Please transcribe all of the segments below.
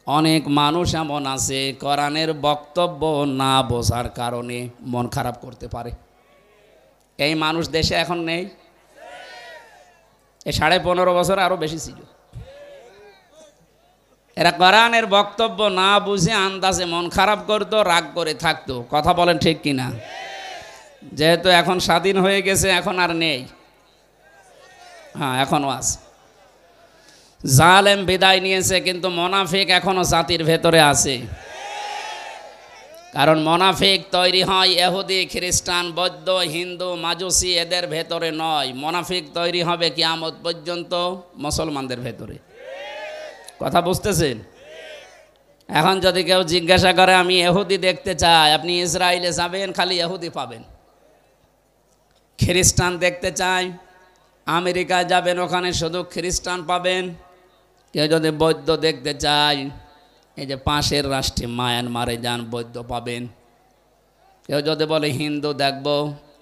অনেক মানুষ এমন আছে কোরআনের বক্তব্য না বোঝার কারণে মন খারাপ করতে পারে। এই মানুষ দেশে এখন নেই, এই 15.5 বছর আরো বেশি ছিল। এরা কোরআনের বক্তব্য না বুঝে আন্দাজে মন খারাপ করতো, রাগ করে থাকতো। কথা বলেন ঠিক কিনা? যেহেতু এখন স্বাধীন হয়ে গেছে, এখন আর নেই। হ্যাঁ, এখনো আছে। জালেম বিদায় নিয়েছে, কিন্তু মুনাফিক এখনো জাতির ভেতরে আছে। কারণ মুনাফিক তৈরি হয় ইহুদি, খ্রিস্টান, বৌদ্ধ, হিন্দু, মাজুসি এদের ভেতরে নয়। মুনাফিক তৈরি হবে কিয়ামত পর্যন্ত মুসলমানদের ভেতরে। কথা বুঝতেছেন? এখন যদি কেউ জিজ্ঞাসা করে আমি ইহুদি দেখতে চাই, আপনি ইসরায়েলে যাবেন, খালি ইহুদি পাবেন। খ্রিস্টান দেখতে চাই, আমেরিকায় যাবেন, ওখানে শুধু খ্রিস্টান পাবেন। কেউ যদি বৌদ্ধ দেখতে চায়, এই যে পাশের রাষ্ট্রে মায়ানমারে যান, বৌদ্ধ পাবেন। কেউ যদি বলে হিন্দু দেখব,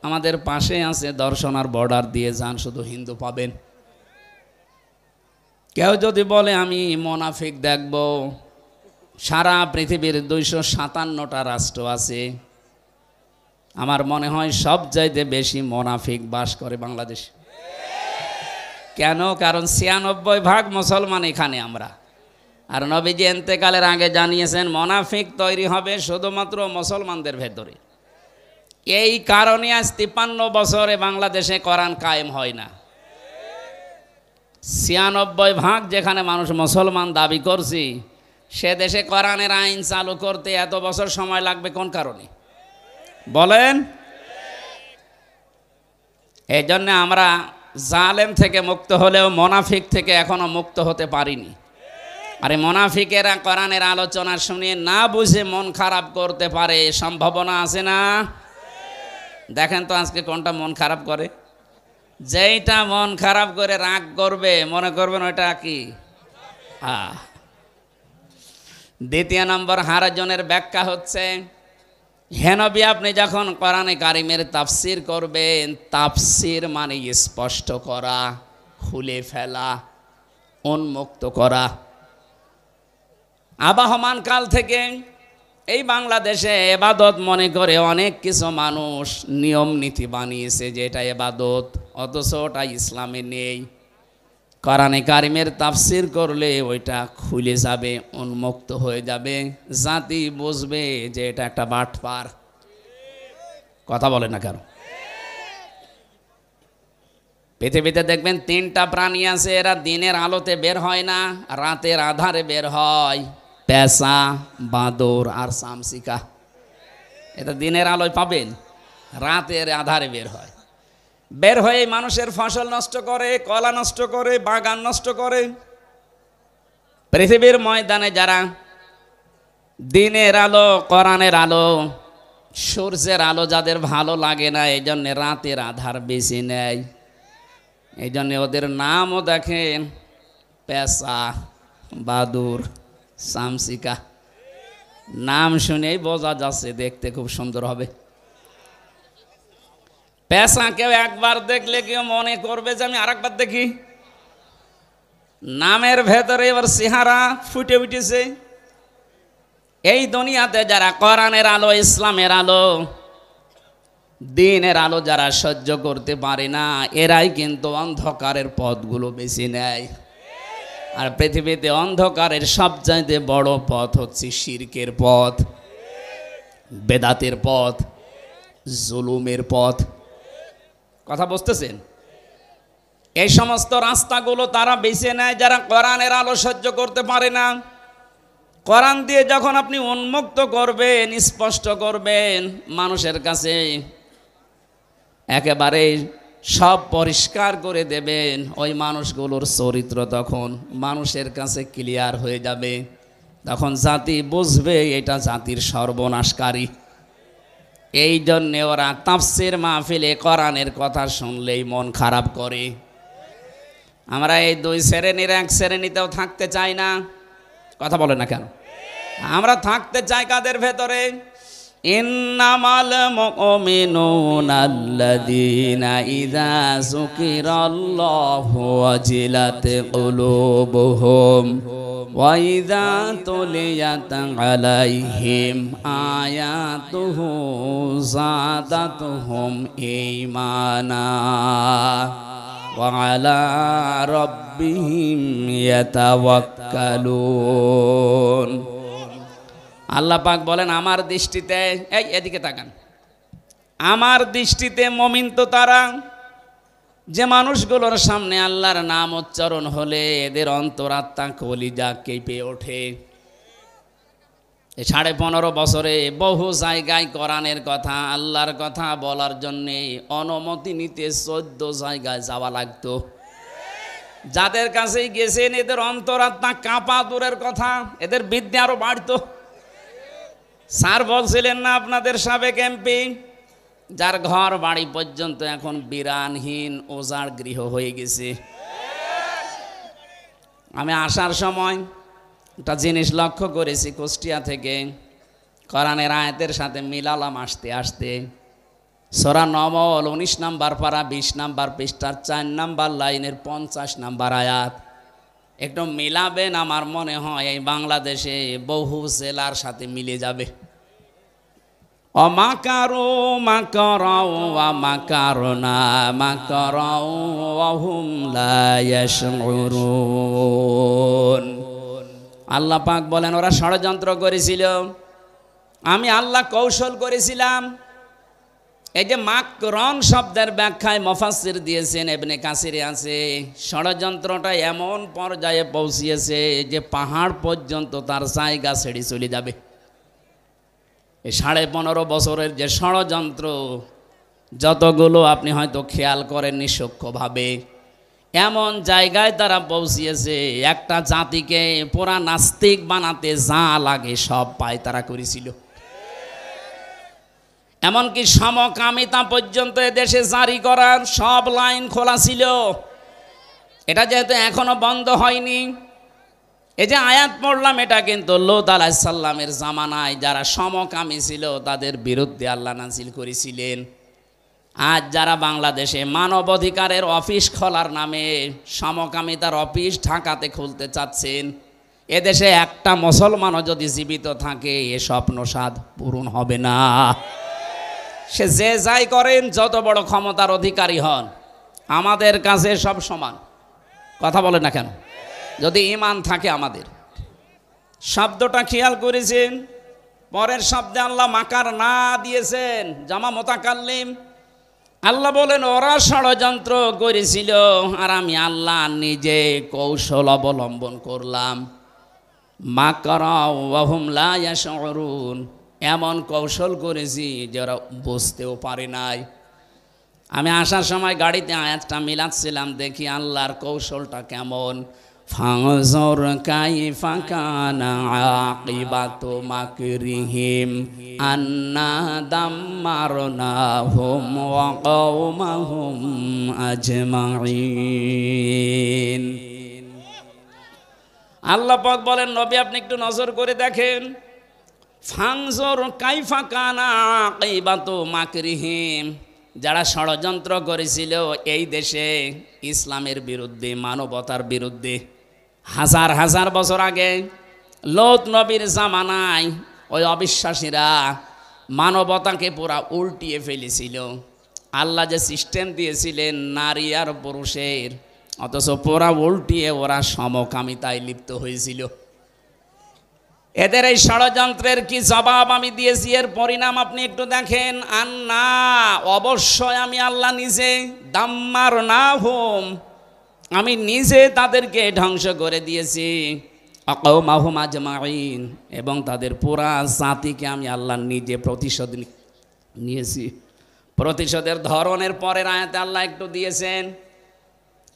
আমাদের পাশে আছে দর্শনার বর্ডার দিয়ে যান, শুধু হিন্দু পাবেন। কেউ যদি বলে আমি মুনাফিক দেখব, সারা পৃথিবীর 257টা রাষ্ট্র আছে, আমার মনে হয় সবচাইতে বেশি মুনাফিক বাস করে বাংলাদেশ। কেন? কারণ 96% মুসলমান এখানে আমরা। আর নবীজি ইন্তেকালের আগে জানিয়েছেন মুনাফিক তৈরি হবে শুধুমাত্র মুসলমানদের ভেতরে। এই কারণে আজ 53 বছরে বাংলাদেশে কোরআন কায়েম হয় না। 96% যেখানে মানুষ মুসলমান দাবি করছি, সে দেশে কোরআনের আইন চালু করতে এত বছর সময় লাগবে কোন কারণে বলেন? এই জন্য আমরা জালেম থেকে মুক্ত হলেও মুনাফিক থেকে এখনো মুক্ত হতে পারিনি। আরে মুনাফিকেরা কোরআনের আলোচনা শুনে না বুঝে মন খারাপ করতে পারে, সম্ভাবনা আছে না? দেখেন তো আজকে কোনটা মন খারাপ করে। যেইটা মন খারাপ করে রাগ করবে, মনে করবেন ওইটা কি? দ্বিতীয় নম্বর হারাজনের ব্যাখ্যা হচ্ছে, হে নবী আপনি যখন কোরআনে কারিমের তাফসির করবেন, তাফসির মানে স্পষ্ট করা, খুলে ফেলা, উন্মুক্ত করা। আবহমান কাল থেকে এই বাংলাদেশে এবাদত মনে করে অনেক কিছু মানুষ নিয়ম নীতি বানিয়েছে যে এটা এবাদত, অথচ ওটা ইসলামে নেই। কোরআনে কারিমের তাফসির করলে ওইটা খুলে যাবে, উন্মুক্ত হয়ে যাবে, জাতি বুঝবে যে এটা একটা বাটপার। কথা বলে না কেন? পৃথিবীতে দেখবেন 3টা প্রাণী আছে, এরা দিনের আলোতে বের হয় না, রাতের আধারে বের হয়। পেঁচা, বাঁদর আর চামচিকা। এটা দিনের আলোয় পাবেন, রাতের আধারে বের হয়। বের হয়ে মানুষের ফসল নষ্ট করে, কলা নষ্ট করে, বাগান নষ্ট করে। পৃথিবীর ময়দানে যারা দিনের আলো, কোরআনের আলো, সূর্যের আলো যাদের ভালো লাগে না, এই জন্য রাতের আধার বেশি নেয়। এই জন্য ওদের নামও দেখেন পেঁচা, বাদুর, চামচিকা। নাম শুনেই বোঝা যাচ্ছে দেখতে খুব সুন্দর হবে। পেঁচা কেউ একবার দেখলে কেউ মনে করবে যে আমি আরেকবার দেখি। নামের ভেতরে এবার চেহারা ফুটে উঠেছে। এই দুনিয়াতে যারা কোরআনের আলো, ইসলামের আলো, দিনের আলো যারা সহ্য করতে পারে না, এরাই কিন্তু অন্ধকারের পথগুলো বেছে নেয়। আর পৃথিবীতে অন্ধকারের সবচাইতে বড় পথ হচ্ছে শিরকের পথ, বেদাতের পথ, জুলুমের পথ। কথা বুঝতেছেন? এই সমস্ত রাস্তাগুলো তারা বেছে নেয় যারা কোরআনের আলো সহ্য করতে পারে না। কোরআন দিয়ে যখন আপনি উন্মুক্ত করবেন, স্পষ্ট করবেন, মানুষের কাছে একেবারে সব পরিষ্কার করে দেবেন, ওই মানুষগুলোর চরিত্র তখন মানুষের কাছে ক্লিয়ার হয়ে যাবে। তখন জাতি বুঝবে এটা জাতির সর্বনাশকারী। এই জন্যে ওরা তাফসির মাহফিলে কোরআনের কথা শুনলেই মন খারাপ করে। আমরা এই 2 শ্রেণীর 1 শ্রেণীতেও থাকতে চাই না। কথা বলে না কেন? আমরা থাকতে চাই কাদের ভেতরে? ইন্নামাল মুমিনুনা আল্লাযীনা ইযা যুকিরাল্লাহু ওয়াজিলাত কুলুবুহুম ওয়া ইযা তুলিয়াত আলাইহিম আয়াতুহু যাদাতুহুম ঈমানা ওয়া আলা রাব্বিহিম ইয়াতাওয়াক্কালুন। আল্লাহ পাক বলেন আমার দৃষ্টিতে, এই এদিকে তাকান, আমার দৃষ্টিতে মুমিন তো তারা যে মানুষগুলোর সামনে আল্লাহর নাম উচ্চারণ হলে এদের অন্তরাত্মা কলিজা কেঁপে ওঠে। 15.5 বছরে বহু জায়গায় কোরআনের কথা, আল্লাহর কথা বলার জন্যে অনুমতি নিতে 14 জায়গায় যাওয়া লাগতো। যাদের কাছেই গেছেন এদের অন্তরাত্মা কাঁপা দূরের কথা, এদের বিদ্যা আরো বাড়তো। স্যার বলছিলেন না আপনাদের সাবেক এমপি, যার ঘর বাড়ি পর্যন্ত এখন বিরানহীন ওজার গৃহ হয়ে গেছে। আমি আসার সময় একটা জিনিস লক্ষ্য করেছি, কুষ্টিয়া থেকে কোরআনের আয়াতের সাথে মিলালাম আসতে আসতে। সূরা নমল 19 নম্বর পারা 20 নম্বর পৃষ্ঠার 4 নম্বর লাইনের 50 নম্বর আয়াত। একটু মিলাবেন, আমার মনে হয় এই বাংলাদেশে বহু জেলার সাথে মিলে যাবে। অমাকারু মাকারাউ ওয়া মাকারনা মাকারাউ ওয়া হুম লা ইয়াশউরুন। আল্লাহ পাক বলেন ওরা ষড়যন্ত্র করেছিল, আমি আল্লাহ কৌশল করেছিলাম। এই যে মাকরন শব্দের ব্যাখ্যায় মুফাসসির দিয়েছেন, ইবনে কাসিরে আছে, ষড়যন্ত্রটা এমন পর্যায়ে পৌঁছিয়েছে যে পাহাড় পর্যন্ত তার জায়গা ছেড়ে চলে যাবে। এই 15.5 বছরের যে ষড়যন্ত্র যতগুলো আপনি হয়তো খেয়াল করেননি সূক্ষ্মভাবে, এমন জায়গায় তারা পৌঁছিয়েছে একটা জাতিকে পুরা নাস্তিক বানাতে যা লাগে সব পায় তারা করেছিল। এমনকি সমকামিতা পর্যন্ত এদেশে জারি করার সব লাইন খোলা ছিল। এটা যেহেতু এখনো বন্ধ হয়নি, এই যে আয়াত পড়লাম এটা কিন্তু লূত আলাইহিস সালামের জামানায় যারা সমকামী ছিল তাদের বিরুদ্ধে আল্লাহ নাযিল করেছিলেন। আজ যারা বাংলাদেশে মানবাধিকারের অফিস খোলার নামে সমকামিতার অফিস ঢাকাতে খুলতে চাচ্ছেন, এদেশে একটা মুসলমানও যদি জীবিত থাকে এ স্বপ্ন সাধ পূরণ হবে না। সে যে যাই করেন, যত বড় ক্ষমতার অধিকারী হন, আমাদের কাছে সব সমান। কথা বলে না কেন? যদি ঈমান থাকে আমাদের। শব্দটা খেয়াল করেছেন, পরের শব্দে আল্লাহ মাকার না দিয়েছেন, জামা মুতাকাল্লিম। আল্লাহ বলেন ওরা ষড়যন্ত্র করেছিল আর আমি আল্লাহ নিজে কৌশল অবলম্বন করলাম। মাকারা ওয়া হুম লা ইয়াশউরুন, এমন কৌশল করেছি যারা বুঝতেও পারে নাই। আমি আসার সময় গাড়িতে আয়াতটা মিলাচ্ছিলাম, দেখি আল্লাহর কৌশলটা কেমন। ফানজুর কাইফা কানা আকিবাতু মাকরিহিম আন্না দাম্মারনাহুম ওয়া কওমাহুম আজমাইন। আল্লাহ পাক বলেন নবী আপনি একটু নজর করে দেখেন, ফানজুর কাইফা কানা আকিবাতু মাকরিহিম, যারা ষড়যন্ত্র করেছিল এই দেশে ইসলামের বিরুদ্ধে, মানবতার বিরুদ্ধে, হাজার হাজার বছর আগে লূত নবীর জামানায় ওই অবিশ্বাসীরা মানবতাকে পুরা উল্টিয়ে ফেলেছিল। আল্লাহ যে সিস্টেম দিয়েছিলেন নারী আর পুরুষের, অথচ পুরা উল্টিয়ে ওরা সমকামিতায় লিপ্ত হয়েছিল। এদের এই ষড়যন্ত্রের কি জবাব আমি দিয়েছি, এর পরিণাম আপনি একটু দেখেন। আন্না, অবশ্যই আমি আল্লাহ নিজে, দাম্মারনাহুম, আমি নিজে তাদেরকে ধ্বংস করে দিয়েছি, কওমাহুম আজমাইন, এবং তাদের পুরা জাতিকে আমি আল্লাহ নিজে প্রতিশোধ নিয়েছি। প্রতিশোধের ধরনের পরের আয়াতে আল্লাহ একটু দিয়েছেন।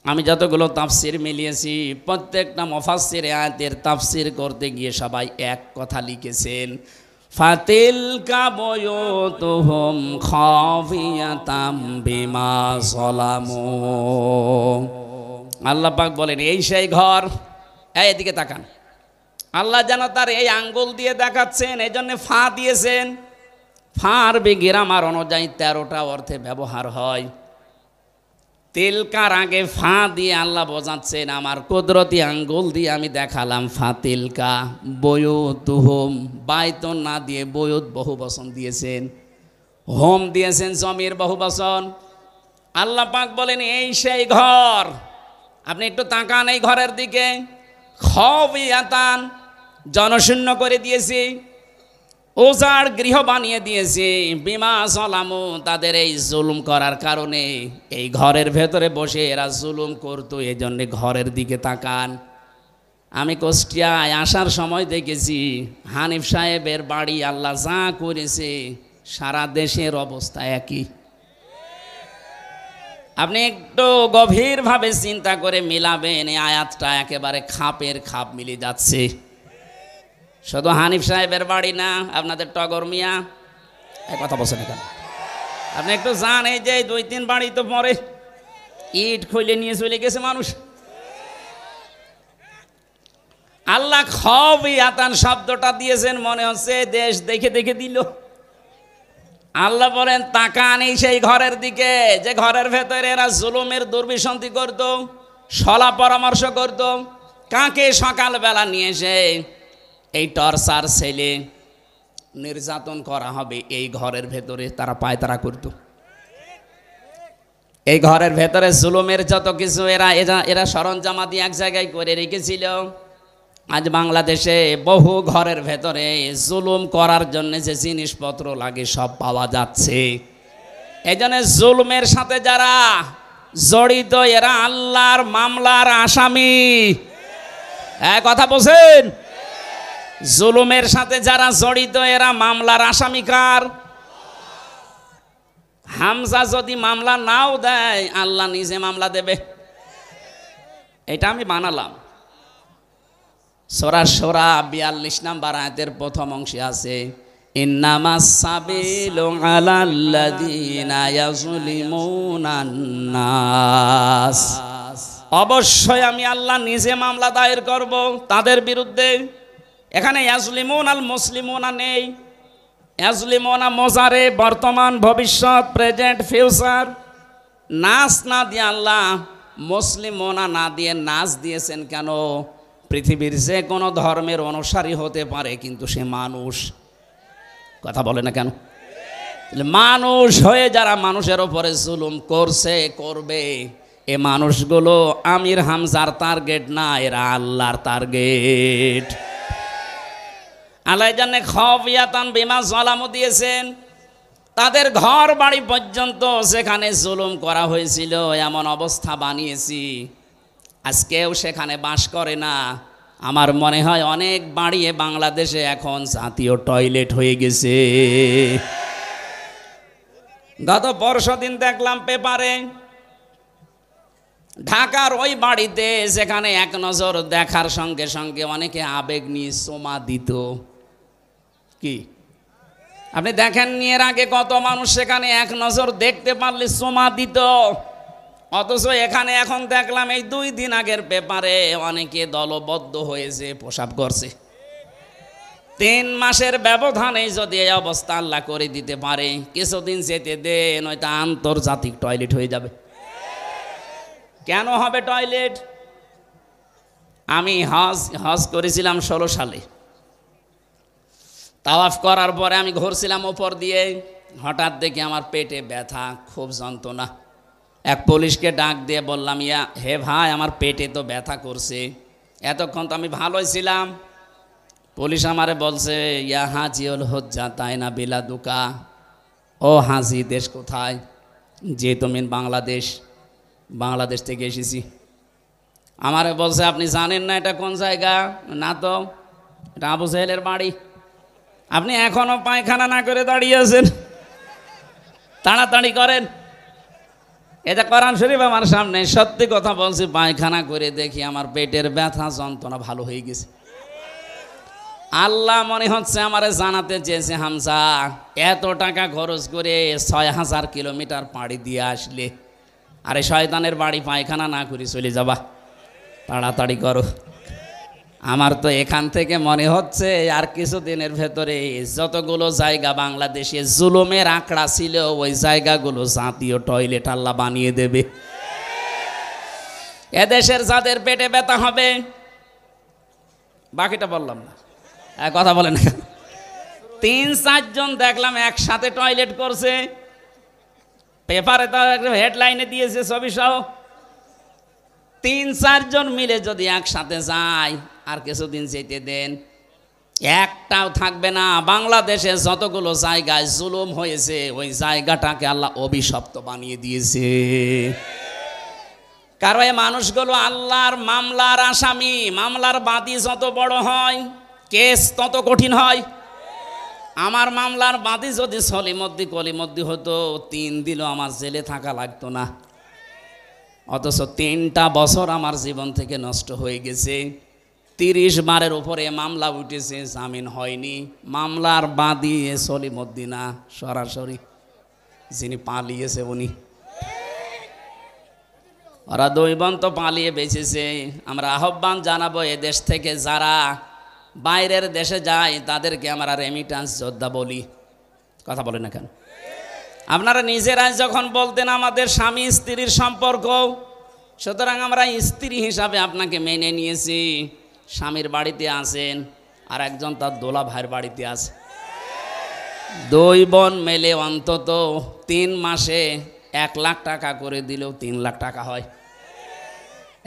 আমি যতগুলো তাফসির মিলিয়েছি প্রত্যেকটা মুফাসসির আয়াতের তাফসির করতে গিয়ে সবাই এক কথা লিখেছেন, ফাতিলকা বুয়ুতুহুম খাফিয়াতাম বিমা যালামু। আল্লাহ পাক বলেন এই সেই ঘর, এদিকে তাকান। আল্লাহ যেন তার এই আঙ্গুল দিয়ে দেখাচ্ছেন, এই জন্য ফা দিয়েছেন। ফারবি গ্রামার অনুযায়ী 13টা অর্থে ব্যবহার হয়। তিলকার আগে ফা দিয়ে আল্লাহ বোঝাচ্ছেন, আমার কুদরতি আঙ্গুল দিয়ে আমি দেখালাম ফা তিলকা। বয়ুতুহুম, বাইতুন না দিয়ে বয়ুত বহু বচন দিয়েছেন, হোম দিয়েছেন জমির বহু বচন। আল্লাহ পাক বলেন এই সেই ঘর, আপনি একটু তাকান এই ঘরের দিকে। খাওয়াতান, জনশূন্য করে দিয়েছি, উজাড় গৃহ বানিয়ে দিয়েছি। বিমা সালামু, তাদের এই জুলুম করার কারণে এই ঘরের ভেতরে বসে এরা জুলুম করতো, এই জন্যে ঘরের দিকে তাকান। আমি কুষ্টিয়ায় আসার সময় দেখেছি হানিফ সাহেবের বাড়ি আল্লাহ যা করেছে, সারা দেশের অবস্থা একই। আপনি একটু গভীরভাবে চিন্তা করে মিলাবেন, এই আয়াতটা একেবারে খাপের খাপ মিলে যাচ্ছে। শুধু হানিফ সাহেবের বাড়ি না, আপনাদের টগর মিয়া এক কথা বলছেন এখানে, আপনি একটু যান, এই যে 2-3 বাড়ি তো পরে ইট খুলে নিয়ে চলে গেছে মানুষ। আল্লাহ খাওয়াতান শব্দটা দিয়েছেন, মনে হচ্ছে দেশ দেখে দেখে দিল। আল্লাহ বলেন তাকান এই সেই ঘরের দিকে, যে ঘরের ভেতরে এরা জুলুমের দুর্বিসন্ধি করত, সলা পরামর্শ করত। কাকে সকালবেলা নিয়ে এসে এই টর্চার ছেলে নির্যাতন করা হবে, এই ঘরের ভেতরে তারা পায়তারা করত। এই ঘরের ভেতরে জুলুমের যত কিছু এরা সরঞ্জামাদি এক জায়গায় করে রেখেছিল। আজ বাংলাদেশে বহু ঘরের ভেতরে জুলুম করার জন্য যে জিনিসপত্র লাগে সব পাওয়া যাচ্ছে। এই জন্য জুলুমের সাথে যারা জড়িত এরা আল্লাহর মামলার আসামি। কথা বলছেন, জুলুমের সাথে যারা জড়িত এরা মামলার আসামি কার? হামজা যদি মামলা নাও দেয়, আল্লাহ নিজে মামলা দেবে। এটা আমি বানালাম। সূরা শুরা 42 নম্বর আয়াতের প্রথম অংশে আছে, ইন্নামাস সাবিলু আলাল্লাযীনা ইয়াজলিমুনান নাস। অবশ্যই আমি আল্লাহ নিজে মামলা দায়ের করব তাদের বিরুদ্ধে। এখানে ইয়াজলিমুন আল মুসলিমুনা নেই, ইয়াজলিমুনা মোজারে, বর্তমান, ভবিষ্যৎ, প্রেজেন্ট, ফিউচার। নাস না দিয়ে আল্লাহ মুসলিমুনা না দিয়ে নাস দিয়েছেন কেন? পৃথিবীর যে কোনো ধর্মের অনুসারী হতে পারে, কিন্তু সে মানুষ। কথা বলে না কেন? মানুষ হয়ে যারা মানুষের উপরে জুলুম করছে, করবে, এ মানুষগুলো আমির হামজার টার্গেট না, এরা আল্লাহর টার্গেট। আল্লাহ জানে খাওয়াতান বিমা জালামু দিয়েছেন। তাদের ঘর বাড়ি পর্যন্ত সেখানে জুলুম করা হয়েছিল, এমন অবস্থা বানিয়েছি আজকেও সেখানে বাস করে না। আমার মনে হয় অনেক বাড়ি বাংলাদেশে এখন জাতীয় টয়লেট হয়ে গেছে। গত পরশুদিন দেখলাম পেপারে, ঢাকার ওই বাড়িতে সেখানে এক নজর দেখার সঙ্গে সঙ্গে অনেকে আবেগ নিয়ে চুমা দিত। কি আপনি দেখেন এর আগে কত মানুষ সেখানে এক নজর দেখতে পারলে চুমা দিত, অথচ এখানে এখন দেখলাম এই 2 দিন আগের পেপারে অনেকে দলবদ্ধ হয়েছে, প্রসাব করছে। 3 মাসের ব্যবধানে যদি এই অবস্থা আল্লাহ করে দিতে পারে, কিছুদিন যেতে দেন, নয়তো আন্তর্জাতিক টয়লেট হয়ে যাবে। কেন হবে টয়লেট? আমি হজ করেছিলাম 16 সালে। তাওয়াফ করার পরে আমি ঘুরছিলাম ওপর দিয়ে, হঠাৎ দেখি আমার পেটে ব্যথা, খুব যন্ত্রণা। এক পুলিশকে ডাক দিয়ে বললাম, হে ভাই, আমার পেটে তো ব্যথা করছে। এতক্ষণ তো আমি ভালোই ছিলাম। পুলিশ আমারে বলছে, ইয়া হাজিউল হুজ্জা তাই না বিলাদুকা। ও হাজি, দেশ কোথায়? যে তুমি বাংলাদেশ থেকে এসেছি। আমারে বলছে, আপনি জানেন না এটা কোন জায়গা? না তো, এটা আবু জাহেলের বাড়ি। আপনি এখনো পায়খানা না করে দাঁড়িয়ে আছেন, তাড়াতাড়ি করেন। এটা কোরআন শরীফ আমার সামনে, সত্যি কথা বলছি। পায়খানা করে দেখি আমার পেটের ব্যথা যন্ত্রণা ভালো হয়ে গেছে। আল্লাহ মনে হচ্ছে আমারে জানাতে চেয়েছে, হামজা, এত টাকা খরচ করে 6000 কিলোমিটার পাড়ি দিয়ে আসলে, আরে শয়তানের বাড়ি পায়খানা না করে চলে যাবা, তাড়াতাড়ি করো। আমার তো এখান থেকে মনে হচ্ছে আর কিছুদিনের ভেতরে যতগুলো জায়গা বাংলাদেশে জুলুমের আঁকড়া ছিল ওই জায়গাগুলো জাতীয় টয়লেট আল্লাহ বানিয়ে দেবে। এদেশের যাদের পেটে ব্যথা হবে, বাকিটা বললাম না, কথা বলেন। ৩-৪ জন দেখলাম একসাথে টয়লেট করছে, পেপারে তো হেডলাইনে দিয়েছে ছবি সহ। ৩-৪ জন মিলে যদি একসাথে যায়, আর কিছুদিন যেতে দেন, একটাও থাকবে না। বাংলাদেশে যতগুলো জায়গায় জুলুম হয়েছে ওই জায়গাটাকে আল্লাহ অভিশপ্ত বানিয়ে দিয়েছে। কারণ এই মানুষগুলো আল্লাহর মামলার আসামি। মামলার বাদী যত বড় হয় কেস তত কঠিন হয়। আমার মামলার বাদী যদি সলিমদ্দি কলিমদ্দি হতো, 3 দিনও আমার জেলে থাকা লাগতো না। অথচ 3টা বছর আমার জীবন থেকে নষ্ট হয়ে গেছে। 30 বারের উপরে মামলা উঠেছে, জামিন হয়নি। মামলার বাদী সলিমদ্দি না, সরাসরি যিনি পালিয়েছে উনি। ওরা 2 বোন তো পালিয়ে বেঁচেছে। আমরা আহ্বান জানাবো, এ দেশ থেকে যারা বাইরের দেশে যায় তাদেরকে আমরা রেমিটান্স যোদ্ধা বলি। কথা বলেন না কেন? আপনারা নিজেরাই যখন বলতেন আমাদের স্বামী স্ত্রীর সম্পর্ক, সুতরাং আমরা স্ত্রী হিসাবে আপনাকে মেনে নিয়েছি। স্বামীর বাড়িতে আছেন, আর একজন তার দোলা ভাইয়ের বাড়িতে আছে। 2 বোন মেলে অন্তত 3 মাসে 1 লাখ টাকা করে দিলেও 3 লাখ টাকা হয়।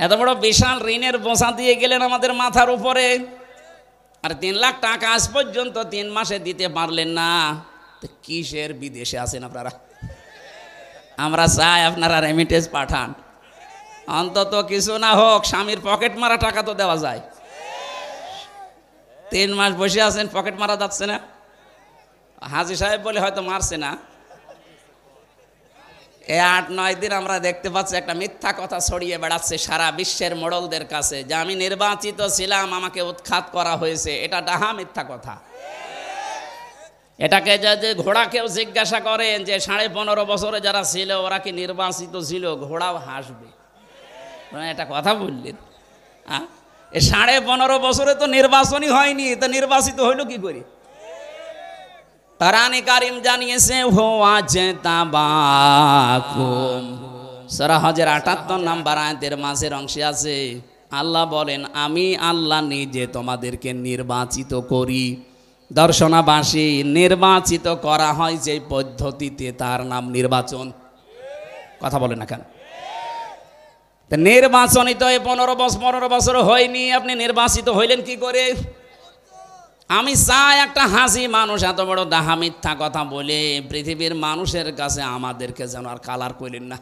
এত বড় বিশাল ঋণের বোঝা দিয়ে গেলেন আমাদের মাথার উপরে, আর 3 লাখ টাকা আজ পর্যন্ত 3 মাসে দিতে পারলেন না। তো কিসের বিদেশে আছেন আপনারা? আমরা চাই আপনারা রেমিটেন্স পাঠান, অন্তত কিছু না হোক স্বামীর পকেট মারা টাকা তো দেওয়া যায়। 3 মাস বসে আছেন, পকেট মারা যাচ্ছে না। হাজি সাহেব বলে হয়তো মারছে না। এই 8-9 দিন আমরা দেখতে পাচ্ছি একটা মিথ্যা কথা ছড়িয়ে বেড়াচ্ছে সারা বিশ্বের মোড়লদের কাছে যে আমি নির্বাচিত ছিলাম, আমাকে উৎখাত করা হয়েছে। এটা ডাহা মিথ্যা কথা। এটাকে যে ঘোড়াকেও জিজ্ঞাসা করেন যে 15.5 বছরে যারা ছিল ওরা কি নির্বাচিত ছিল, ঘোড়াও হাসবে। এটা কথা বললেন? হ্যাঁ, 15.5 বছরে তো নির্বাচনই হয়নি, তো নির্বাচিত হইল কি করে? কোরআনে কারীম জানিয়েছে হুয়া জেতাবাকুম, সূরা হজের 78 নম্বর আয়াতের মাঝের অংশে আছে, আল্লাহ বলেন আমি আল্লাহ নিজে তোমাদেরকে নির্বাচিত করি। দর্শনাবাসী, নির্বাচিত করা হয় যে পদ্ধতিতে তার নাম নির্বাচন। কথা বলেন না কেন? নির্বাচনই তো 15 বছর হয়নি, আপনি নির্বাচিত হইলেন কি করে? আমি চাই একটা হাসি মানুষ এত বড় ডাহা মিথ্যা কথা বলে পৃথিবীর মানুষের কাছে আমাদেরকে যেন আর কালার করলেন না।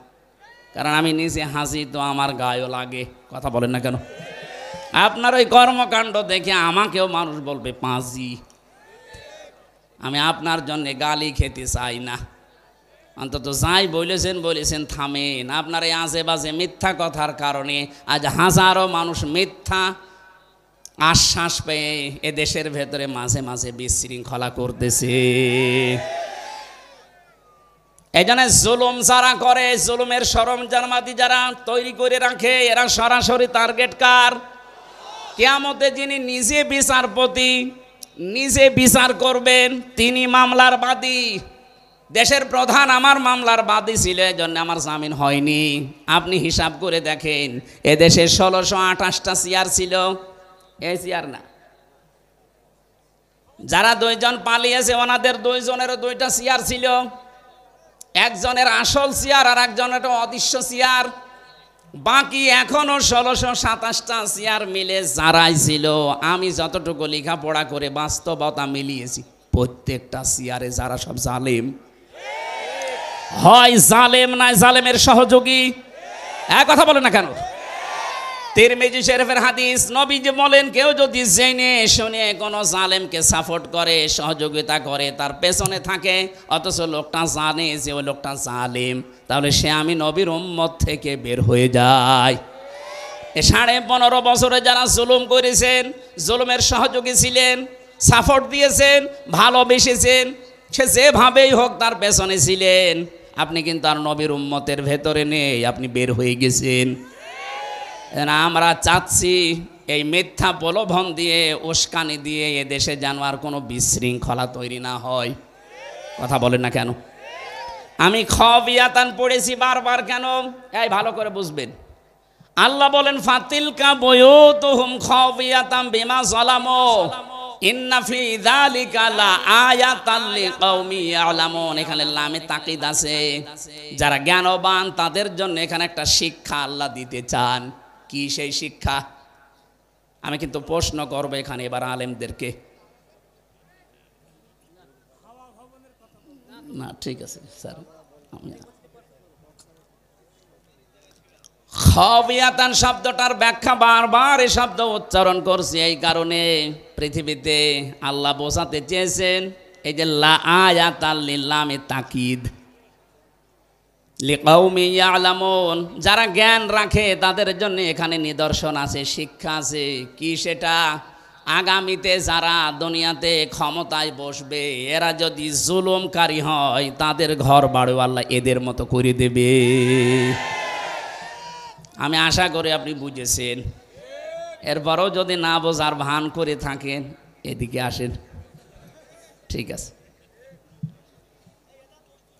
কারণ আমি নিজে হাসি তো আমার গায়েও লাগে। কথা বলেন না কেন? আপনার ওই কর্মকাণ্ড দেখে আমাকেও মানুষ বলবে পাঁজি। আমি আপনার জন্য গালি খেতে চাই না। অন্তত যাই বলেছেন থামেন। আপনার এই আজে বাজে মিথ্যা কথার কারণে আজ হাজারো মানুষ মিথ্যা আশ্বাস পেয়ে এ দেশের ভেতরে মাঝে মাঝে বিশৃঙ্খলা করতেছে। এই জন্য জুলুম যারা করে, জুলুমের সরঞ্জামাদি যারা তৈরি করে রাখে, এরা সরাসরি টার্গেট কার? কিয়ামতে যিনি নিজে বিচারপতি, নিজে বিচার করবেন, তিনি মামলার বাদী। দেশের প্রধান আমার মামলার বাদী ছিল, এই জন্য আমার জামিন হয়নি। আপনি হিসাব করে দেখেন, এদেশে 1628টা চেয়ার ছিল, এই চেয়ার না। যারা 2 জন পালিয়েছে ওনাদের 2 জনেরও 2টা চেয়ার ছিল। একজনের আসল চেয়ার আর একজনের অদৃশ্য চেয়ার। বাকি এখনো 1627টা চেয়ার মিলে যারাই ছিল, আমি যতটুকু লেখাপড়া করে বাস্তবতা মিলিয়েছি, প্রত্যেকটা চেয়ারে যারা সব জালেম, হয় জালেম নয় জালেমের সহযোগী। এক কথা বলে না কেন? তিরমিজি শরীফের হাদিস, নবীজি বলেন কেউ যদি জেনে শুনে কোনো জালেমকে সাপোর্ট করে, সহযোগিতা করে, তার পেছনে থাকে, অথচ লোকটা জানে যে ওই লোকটা জালেম, তাহলে সে আমি নবীর উম্মত থেকে বের হয়ে যায়। 15.5 বছরে যারা জুলুম করেছেন, জুলুমের সহযোগী ছিলেন, সাপোর্ট দিয়েছেন, ভালোবেসেছেন, সে যেভাবেই হোক তার পেছনে ছিলেন, আপনি কিন্তু আর নবীর উম্মতের ভেতরে নেই, আপনি বের হয়ে গেছেন। আমরা চাচ্ছি এই মিথ্যা প্রলোভন দিয়ে উস্কানি দিয়ে এ দেশে যেন আর কোনো বিশৃঙ্খলা তৈরি না হয়। কথা বলেন না কেন? আমি খবিয়াতান পড়েছি বারবার কেন? এই ভালো করে বুঝবেন। আল্লাহ বলেন ফাতিলকা বুয়ুতুহুম খবিয়াতাম বিমা যালামু ইন্না ফি যালিকা লা আয়াতাল লিকাউমি ইয়ালামুন। এখানে লামে তাকিদ আছে, যারা জ্ঞানবান তাদের জন্য এখানে একটা শিক্ষা আল্লাহ দিতে চান। কি সেই শিক্ষা? আমি কিন্তু প্রশ্ন করবো এখানে এবার আলেমদেরকে। না ঠিক আছে স্যার, খবিয়াতান শব্দটার ব্যাখ্যা বারবার এই শব্দ উচ্চারণ করছি এই কারণে, পৃথিবীতে আল্লাহ বোঝাতে চেয়েছেন এই যে লা আয়াতাল লিল্লামে তাকিদ লিকাউমি ইয়ালামুন, যারা জ্ঞান রাখে তাদের জন্য এখানে নিদর্শন আছে, শিক্ষা আছে। কি সেটা? আগামীতে যারা দুনিয়াতে ক্ষমতায় বসবে এরা যদি জুলুমকারী হয় তাদের ঘর বাড়ি আল্লাহ এদের মতো করে দেবে। আমি আশা করি আপনি বুঝেছেন। এরপরও যদি না বোঝার ভান করে থাকেন এদিকে আসেন, ঠিক আছে।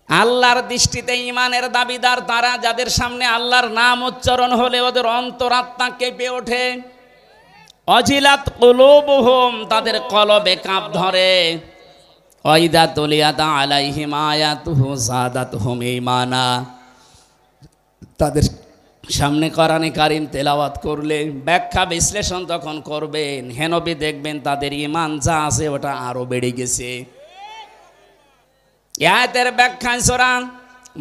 আল্লাহর দৃষ্টিতে ইমানের দাবিদার তারা যাদের সামনে আল্লাহর নাম উচ্চারণ হলে ওদের অন্তরাত্মা কেঁপে ওঠে। অজিলাত কুলুবুহুম, তাদের কলবে কাঁপ ধরে। ওয়াইদা তুলিয়াত আলাইহিম আয়াতুহু যাদাতহুম ঈমানা, তাদের সামনে কোরআনে কারিম তেলাওয়াত করলে ব্যাখ্যা বিশ্লেষণ তখন করবেন, হেনবি দেখবেন তাদের ঈমান যা আছে ওটা আরো বেড়ে গেছে। আয়াতের ব্যাখ্যা সূরা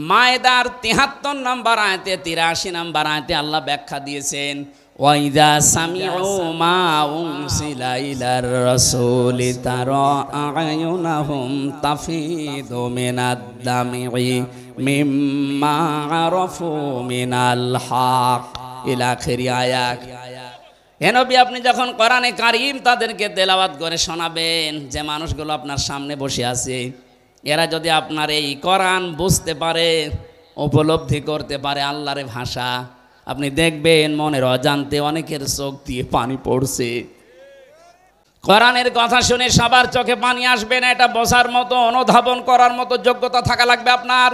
মায়েদার ৭৩ নম্বর আয়াতে ৮৩ নম্বর আয়াতে আল্লাহ ব্যাখ্যা দিয়েছেন ওয়াইদা সামিউ মা উনসিলা ইলার রাসূলি তারা আয়ুনাহুম তাফিদু মিনাদ দামি মিম্মা আরাফু মিনাল হক ইলা আখির আয়াত। হে নবী, আপনি যখন কোরআনে কারীম তাদেরকে তেলাওয়াত করে শোনাবেন, যে মানুষগুলো আপনার সামনে বসে আছে এরা যদি আপনার এই কোরআন বুঝতে পারে, উপলব্ধি করতে পারে আল্লাহর ভাষা, আপনি দেখবেন মনের অজান্তে অনেকের চোখ দিয়ে পানি পড়ছে। কোরআনের কথা শুনে সবার চোখে পানি আসবে না, এটা বোঝার মতো অনুধাবন করার মতো যোগ্যতা থাকা লাগবে আপনার।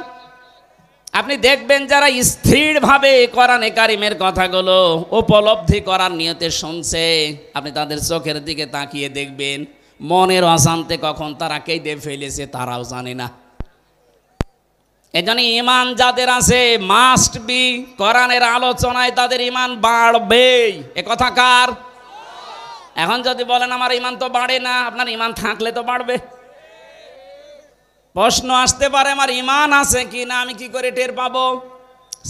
আপনি দেখবেন যারা স্থিরভাবে কোরআনে কারিমের কথাগুলো উপলব্ধি করার নিয়তে শুনছে, আপনি তাদের চোখের দিকে তাকিয়ে দেখবেন মনের অশান্তে কখন তারা কেঁদে ফেলেছে তারাও জানে না। এজন্য ঈমান যাদের আছে মাস্ট বি কোরআনের আলোচনায় তাদের ঈমান বাড়বে। এ কথা কার? এখন যদি বলেন আমার ঈমান তো বাড়ে না, আপনার ঈমান থাকলে তো বাড়বে। প্রশ্ন আসতে পারে আমার ঈমান আছে কি না, আমি কি করে টের পাবো?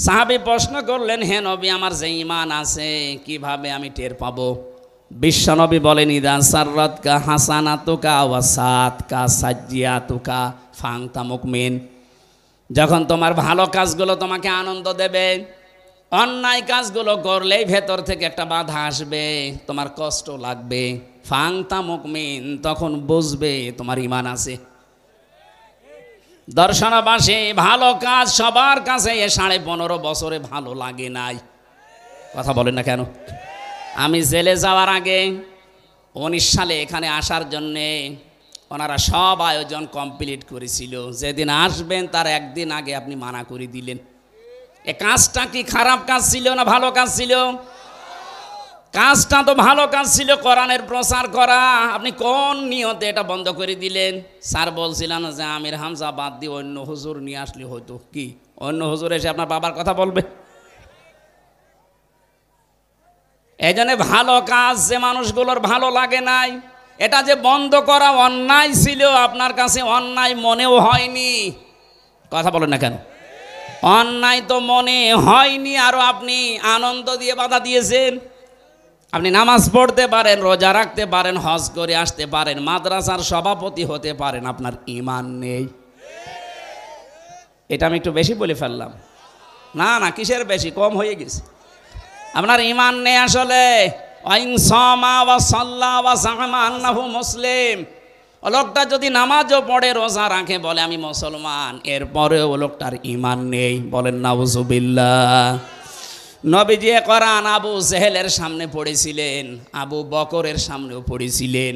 সাহাবী প্রশ্ন করলেন, হে নবী, আমার যে ঈমান আছে কিভাবে আমি টের পাবো? বিশ্বনবী বলেন ইদা সাররাতকা হাসানাতুকা ওয়া সাতকা সাজ্জিয়াতুকা ফাংতা মুকমিন, যখন তোমার ভালো কাজগুলো তোমাকে আনন্দ দেবে, অন্যায় কাজগুলো করলেই ভেতর থেকে একটা বাধা আসবে, তোমার কষ্ট লাগবে, ফাংতা মুকমিন, তখন বুঝবে তোমার ঈমান আছে। দর্শনবাসী ভালো কাজ সবার কাছে 15.5 বছরে ভালো লাগে নাই। কথা বলেন না কেন? আমি জেলে যাওয়ার আগে 19 সালে এখানে আসার জন্যে ওনারা সব আয়োজন কমপ্লিট করেছিল। যেদিন আসবেন তার একদিন আগে আপনি মানা করে দিলেন। এ কাজটা কি খারাপ কাজ ছিল না ভালো কাজ ছিল? কাজটা তো ভালো কাজ ছিল, কোরআনের প্রচার করা। আপনি কোন নিয়তে এটা বন্ধ করে দিলেন? স্যার বলছিলেন যে আমির হামজা বাদ দিয়ে অন্য হুজুর নিয়ে আসলে হয়তো। কি অন্য হুজুর এসে আপনার বাবার কথা বলবে? এই জন্য ভালো কাজ যে মানুষগুলোর ভালো লাগে নাই, এটা যে বন্ধ করা অন্যায় ছিল, আপনার কাছে অন্যায় মনেও হয়নি। কথা বলেন না কেন? অন্যায় তো মনে হয়নি, আরো আপনি আনন্দ দিয়ে বাধা দিয়েছেন। আপনি নামাজ পড়তে পারেন, রোজা রাখতে পারেন, হজ করে আসতে পারেন, মাদ্রাসার সভাপতি হতে পারেন, আপনার ঈমান নেই। এটা আমি একটু বেশি বলে ফেললাম। না না, কিসের বেশি, কম হয়ে গেছে। আপনার ঈমান নেই আসলে। মুসলিম, ও লোকটা যদি নামাজও পড়ে রোজা রাখে বলে আমি মুসলমান, এরপরে ও লোকটার ঈমান নেই। বলেন নাউজুবিল্লাহ। নবীজি কোরআন আবু জেহেলের সামনে পড়েছিলেন, আবু বকরের সামনেও পড়েছিলেন।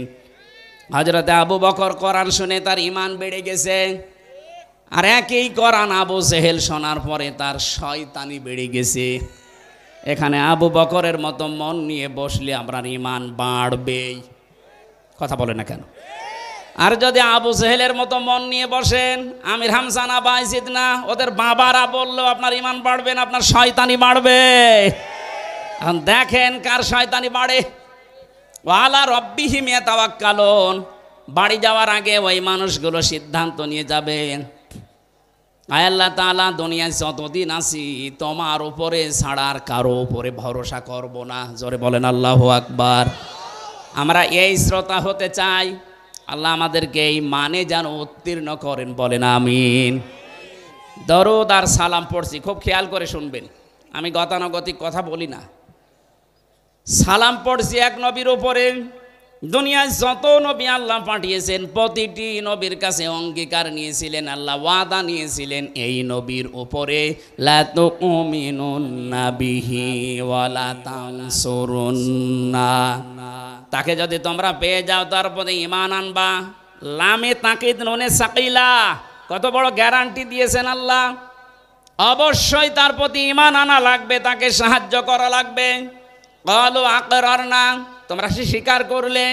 হযরতে আবু বকর কোরআন শুনে তার ঈমান বেড়ে গেছে, আর একই কোরআন আবু জেহেল শোনার পরে তার শয়তানি বেড়ে গেছে। এখানে আবু বকরের মতো মন নিয়ে বসলে আপনার ঈমান বাড়বেই, কথা বলে না কেন? আর যদি আবু জেহেলের মতো মন নিয়ে বসেন, আমির হামজা না বাইজিদ না, ওদের বাবারা বললেও আপনার ঈমান বাড়বে না, আপনার শয়তানি বাড়বে। এখন দেখেন কার শয়তানি বাড়ে। ওয়ালা রব্বিহিম ইয়াতাওয়াক্কালুন। বাড়ি যাওয়ার আগে ওই মানুষগুলো সিদ্ধান্ত নিয়ে যাবেন, আয় আল্লাহ তাআলা, দুনিয়ায় যতদিন আছি তোমার উপরে ছাড়া আর কারো উপরে ভরসা করব না। জোরে বলেন আল্লাহু আকবার। আমরা এই শ্রোতা হতে চাই, আল্লাহ আমাদেরকে এই মানে যেন উত্তীর্ণ করেন, বলেন আমিন। দরুদ আর সালাম পড়ছি, খুব খেয়াল করে শুনবেন, আমি গতানুগতিক কথা বলি না। সালাম পড়ছি এক নবীর উপরে। দুনিয়ায় যত নবী আল্লাহ পাঠিয়েছেন প্রতিটি নবীর কাছে অঙ্গীকার নিয়েছিলেন, আল্লাহ ওয়াদা নিয়েছিলেন এই নবীর উপরে লা তুমিনুন্না বিহি ওয়ালা তানসুরুন্না, তাকে যদি তোমরা পেয়ে যাও তারপরে ঈমান আনবা। লামে তাকিদ নুনে সাকিলা, কত বড় গ্যারান্টি দিয়েছেন আল্লাহ। অবশ্যই তার প্রতি ঈমান আনা লাগবে, তাকে সাহায্য করা লাগবে। ক্বালু আকরারনা, তোমরা স্বীকার করলে।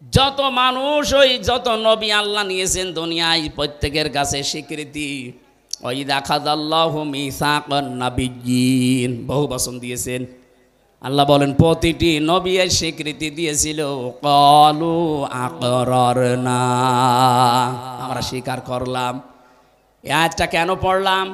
যত মানুষ, ওই যত নবী আল্লাহ নিয়েছেন দুনিয়ায়, প্রত্যেকের কাছে স্বীকৃতি ওয়াইযা আখাযাল্লাহু মিসাকান নাবিয়্যিন, বহু বচন দিয়েছেন। আল্লাহ বলেন প্রতিটি নবী এর স্বীকৃতি দিয়েছিল, ক্বালু আকরারনা, আমরা স্বীকার করলাম। এই আয়াতটা কেন পড়লাম?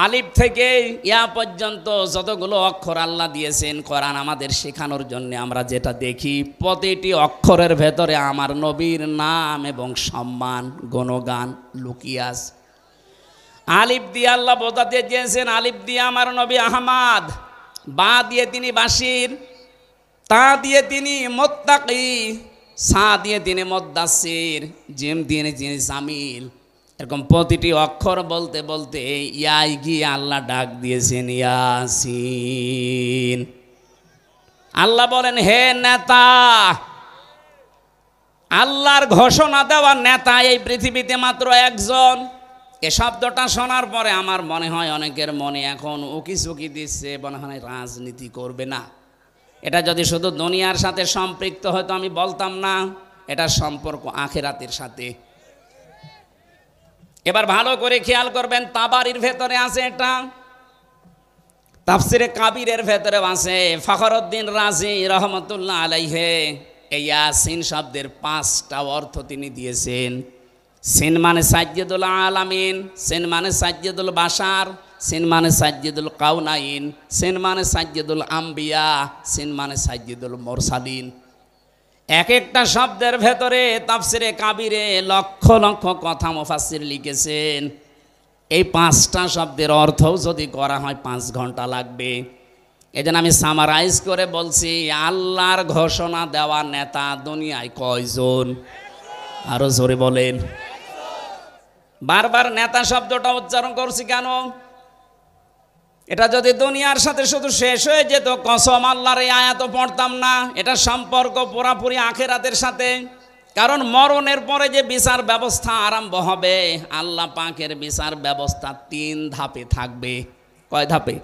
আলিফ থেকে ইয়া পর্যন্ত যতগুলো অক্ষর আল্লাহ দিয়েছেন কোরআন আমাদের শেখানোর জন্য, আমরা যেটা দেখি প্রতিটি অক্ষরের ভেতরে আমার নবীর নাম এবং সম্মান গুণগান লুকিয়ে আছে। আলিফ দিয়ে আল্লাহ বোঝাতে চেয়েছেন, আলিফ দিয়ে আমার নবী আহমদ, বা দিয়ে তিনি বাশির, তা দিয়ে তিনি মুত্তাকি, সা দিয়ে তিনি মুদ্দাসির, জিম দিয়ে তিনি জামিল। এরকম প্রতিটি অক্ষর বলতে বলতে ইয়াই গিয়ে আল্লাহ ডাক দিয়েছেন ইয়াসিন। আল্লাহ বলেন হে নেতা, আল্লাহর ঘোষণা দেওয়া নেতা এই পৃথিবীতে মাত্র একজন। এ শব্দটা শোনার পরে আমার মনে হয় অনেকের মনে এখন উকিঝুঁকি দিচ্ছে, মনে হয় রাজনীতি করবে না। এটা যদি শুধু দুনিয়ার সাথে সম্পৃক্ত হয়তো আমি বলতাম না, এটা সম্পর্ক আখিরাতের সাথে। এবার ভালো করে খেয়াল করবেন, তাবারির ভেতরে আছে এটা, তাফসিরে কাবিরের ভেতরে আছে। ফখরুদ্দিন রাজি রহমতুল্লাহ আলাইহে এই ইয়াসিন শব্দের 5টা অর্থ তিনি দিয়েছেন। সিন মানে সাজ্জিদুল আলামিন, সিন মানে সাজ্জিদুল বাশার, সিন মানে সাজ্জিদুল কাউনাইন, সিন মানে সাজ্জিদুল আম্বিয়া, সিন মানে সাজ্জিদুল মুরসালিন। এক একটা শব্দের ভেতরে তাফসিরে কাবিরে লক্ষ লক্ষ কথা মুফাসসির লিখেছেন। এই 5টা শব্দের অর্থও যদি করা হয় 5 ঘন্টা লাগবে। এজন্য আমি সামারাইজ করে বলছি, আল্লাহর ঘোষণা দেওয়া নেতা দুনিয়ায় কয়জন? আরো জোরে বলেন। বারবার নেতা শব্দটা উচ্চারণ করছি কেন? এটা যদি দুনিয়ার সাথে শুধু শেষ হয়ে যেত, কসম আল্লাহর এই আয়াত পড়তাম না। এটা সম্পর্ক পুরাপুরি আখিরাতের সাথে। কারণ মরণের পরে যে বিচার ব্যবস্থা আরম্ভ হবে, আল্লাহ পাকের বিচার ব্যবস্থা 3 ধাপে থাকবে। কয় ধাপে?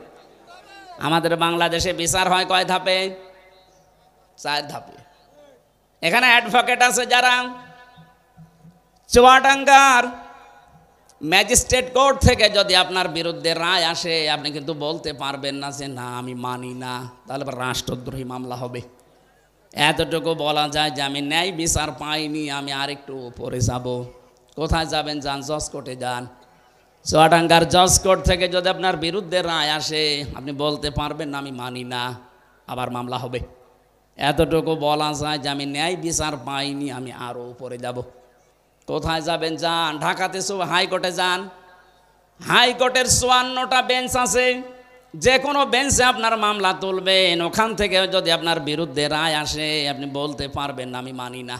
আমাদের বাংলাদেশে বিচার হয় কয় ধাপে? 4 ধাপে। এখানে অ্যাডভোকেট আছে যারা, চুয়াডাঙ্গার ম্যাজিস্ট্রেট কোর্ট থেকে যদি আপনার বিরুদ্ধে রায় আসে, আপনি কিন্তু বলতে পারবেন না যে না আমি মানি না, তাহলে রাষ্ট্রদ্রোহী মামলা হবে। এতটুকু বলা যায় যে আমি ন্যায় বিচার পাইনি, আমি আরেকটু উপরে যাব। কোথায় যাবেন? যান জজ কোর্টে যান। চুয়াডাঙ্গার জজ কোর্ট থেকে যদি আপনার বিরুদ্ধে রায় আসে, আপনি বলতে পারবেন না আমি মানি না, আবার মামলা হবে। এতটুকু বলা যায় যে আমি ন্যায় বিচার পাইনি, আমি আরও উপরে যাব। কোথায় যাবেন? যান ঢাকাতে হাইকোর্টে যান। হাইকোর্টের 54টা বেঞ্চ আছে, যে কোনো বেঞ্চে আপনার মামলা তুলবেন। ওখান থেকে যদি আপনার বিরুদ্ধে রায় আসে, আপনি বলতে পারবেন না আমি মানি না।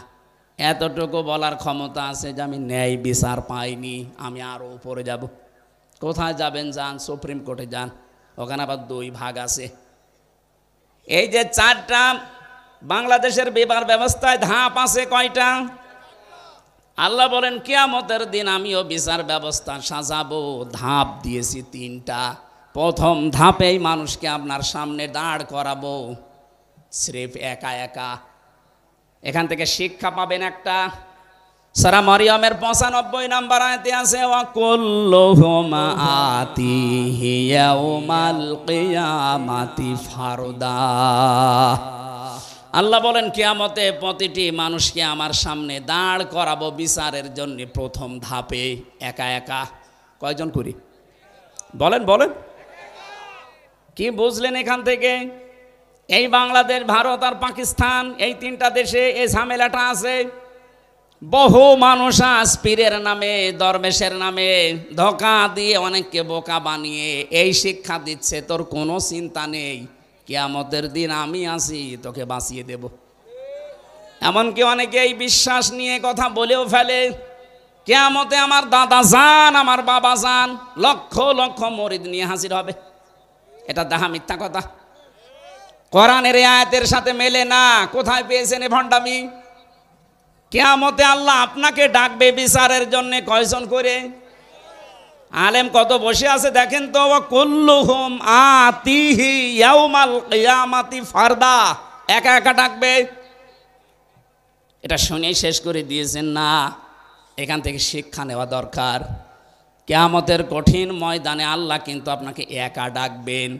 এতটুকু বলার ক্ষমতা আছে যে আমি ন্যায় বিচার পাইনি, আমি আরও উপরে যাব। কোথায় যাবেন? যান সুপ্রিম কোর্টে যান। ওখানে আবার 2 ভাগ আছে। এই যে 4টা বাংলাদেশের বিবার ব্যবস্থায় ধাপ আছে কয়টা? আল্লাহ বলেন কিয়ামতের দিন আমিও বিচার ব্যবস্থা সাজাবো, ধাপ দিয়েছি 3টা। প্রথম ধাপেই মানুষকে আপনার সামনে দাঁড় করাবো স্রেফ একা একা। এখান থেকে শিক্ষা পাবেন একটা, সূরা মরিয়মের 95 নম্বর আয়াতে আছে ওয়া কুল্লুহুম আতিহি ইয়াউমাল কিয়ামাতি ফারদা। আল্লাহ বলেন কিয়ামতে প্রতিটি মানুষকে আমার সামনে দাঁড় করাবো বিচারের জন্য প্রথম ধাপে একা একা। কয়জন করি বলেন বলেন? কি বুঝলেন এখান থেকে? এই বাংলাদেশ, ভারত আর পাকিস্তান, এই 3টা দেশে এই ঝামেলাটা আছে। বহু মানুষ আজ পীরের নামে, দরবেশের নামে ধোঁকা দিয়ে অনেককে বোকা বানিয়ে এই শিক্ষা দিচ্ছে, তোর কোনো চিন্তা নেই, কিয়ামতের দিন আমি আছি, তোকে বাঁচিয়ে দেব। এমনকি অনেকে এই বিশ্বাস নিয়ে কথা বলেও ফেলে, কিয়ামতে আমার দাদা যান, আমার বাবা যান, লক্ষ লক্ষ মরিদ নিয়ে হাজির হবে। এটা দেখা মিথ্যা কথা, কোরআনের আয়াতের সাথে মেলে না। কোথায় পেয়েছেন এ ভণ্ডামি? কিয়ামতে আল্লাহ আপনাকে ডাকবে বিচারের জন্য কয়জন করে? আলেম কত বসে আছে দেখেন তো। কুল্লুহুম আতিহি ইয়াউমাল কিয়ামাতি ফারদা, একা একা ডাকবে। এটা শুনেই শেষ করে দিয়েছেন না? এখান থেকে শিক্ষা নেওয়া দরকার। কিয়ামতের কঠিন ময়দানে আল্লাহ কিন্তু আপনাকে একা ডাকবেন।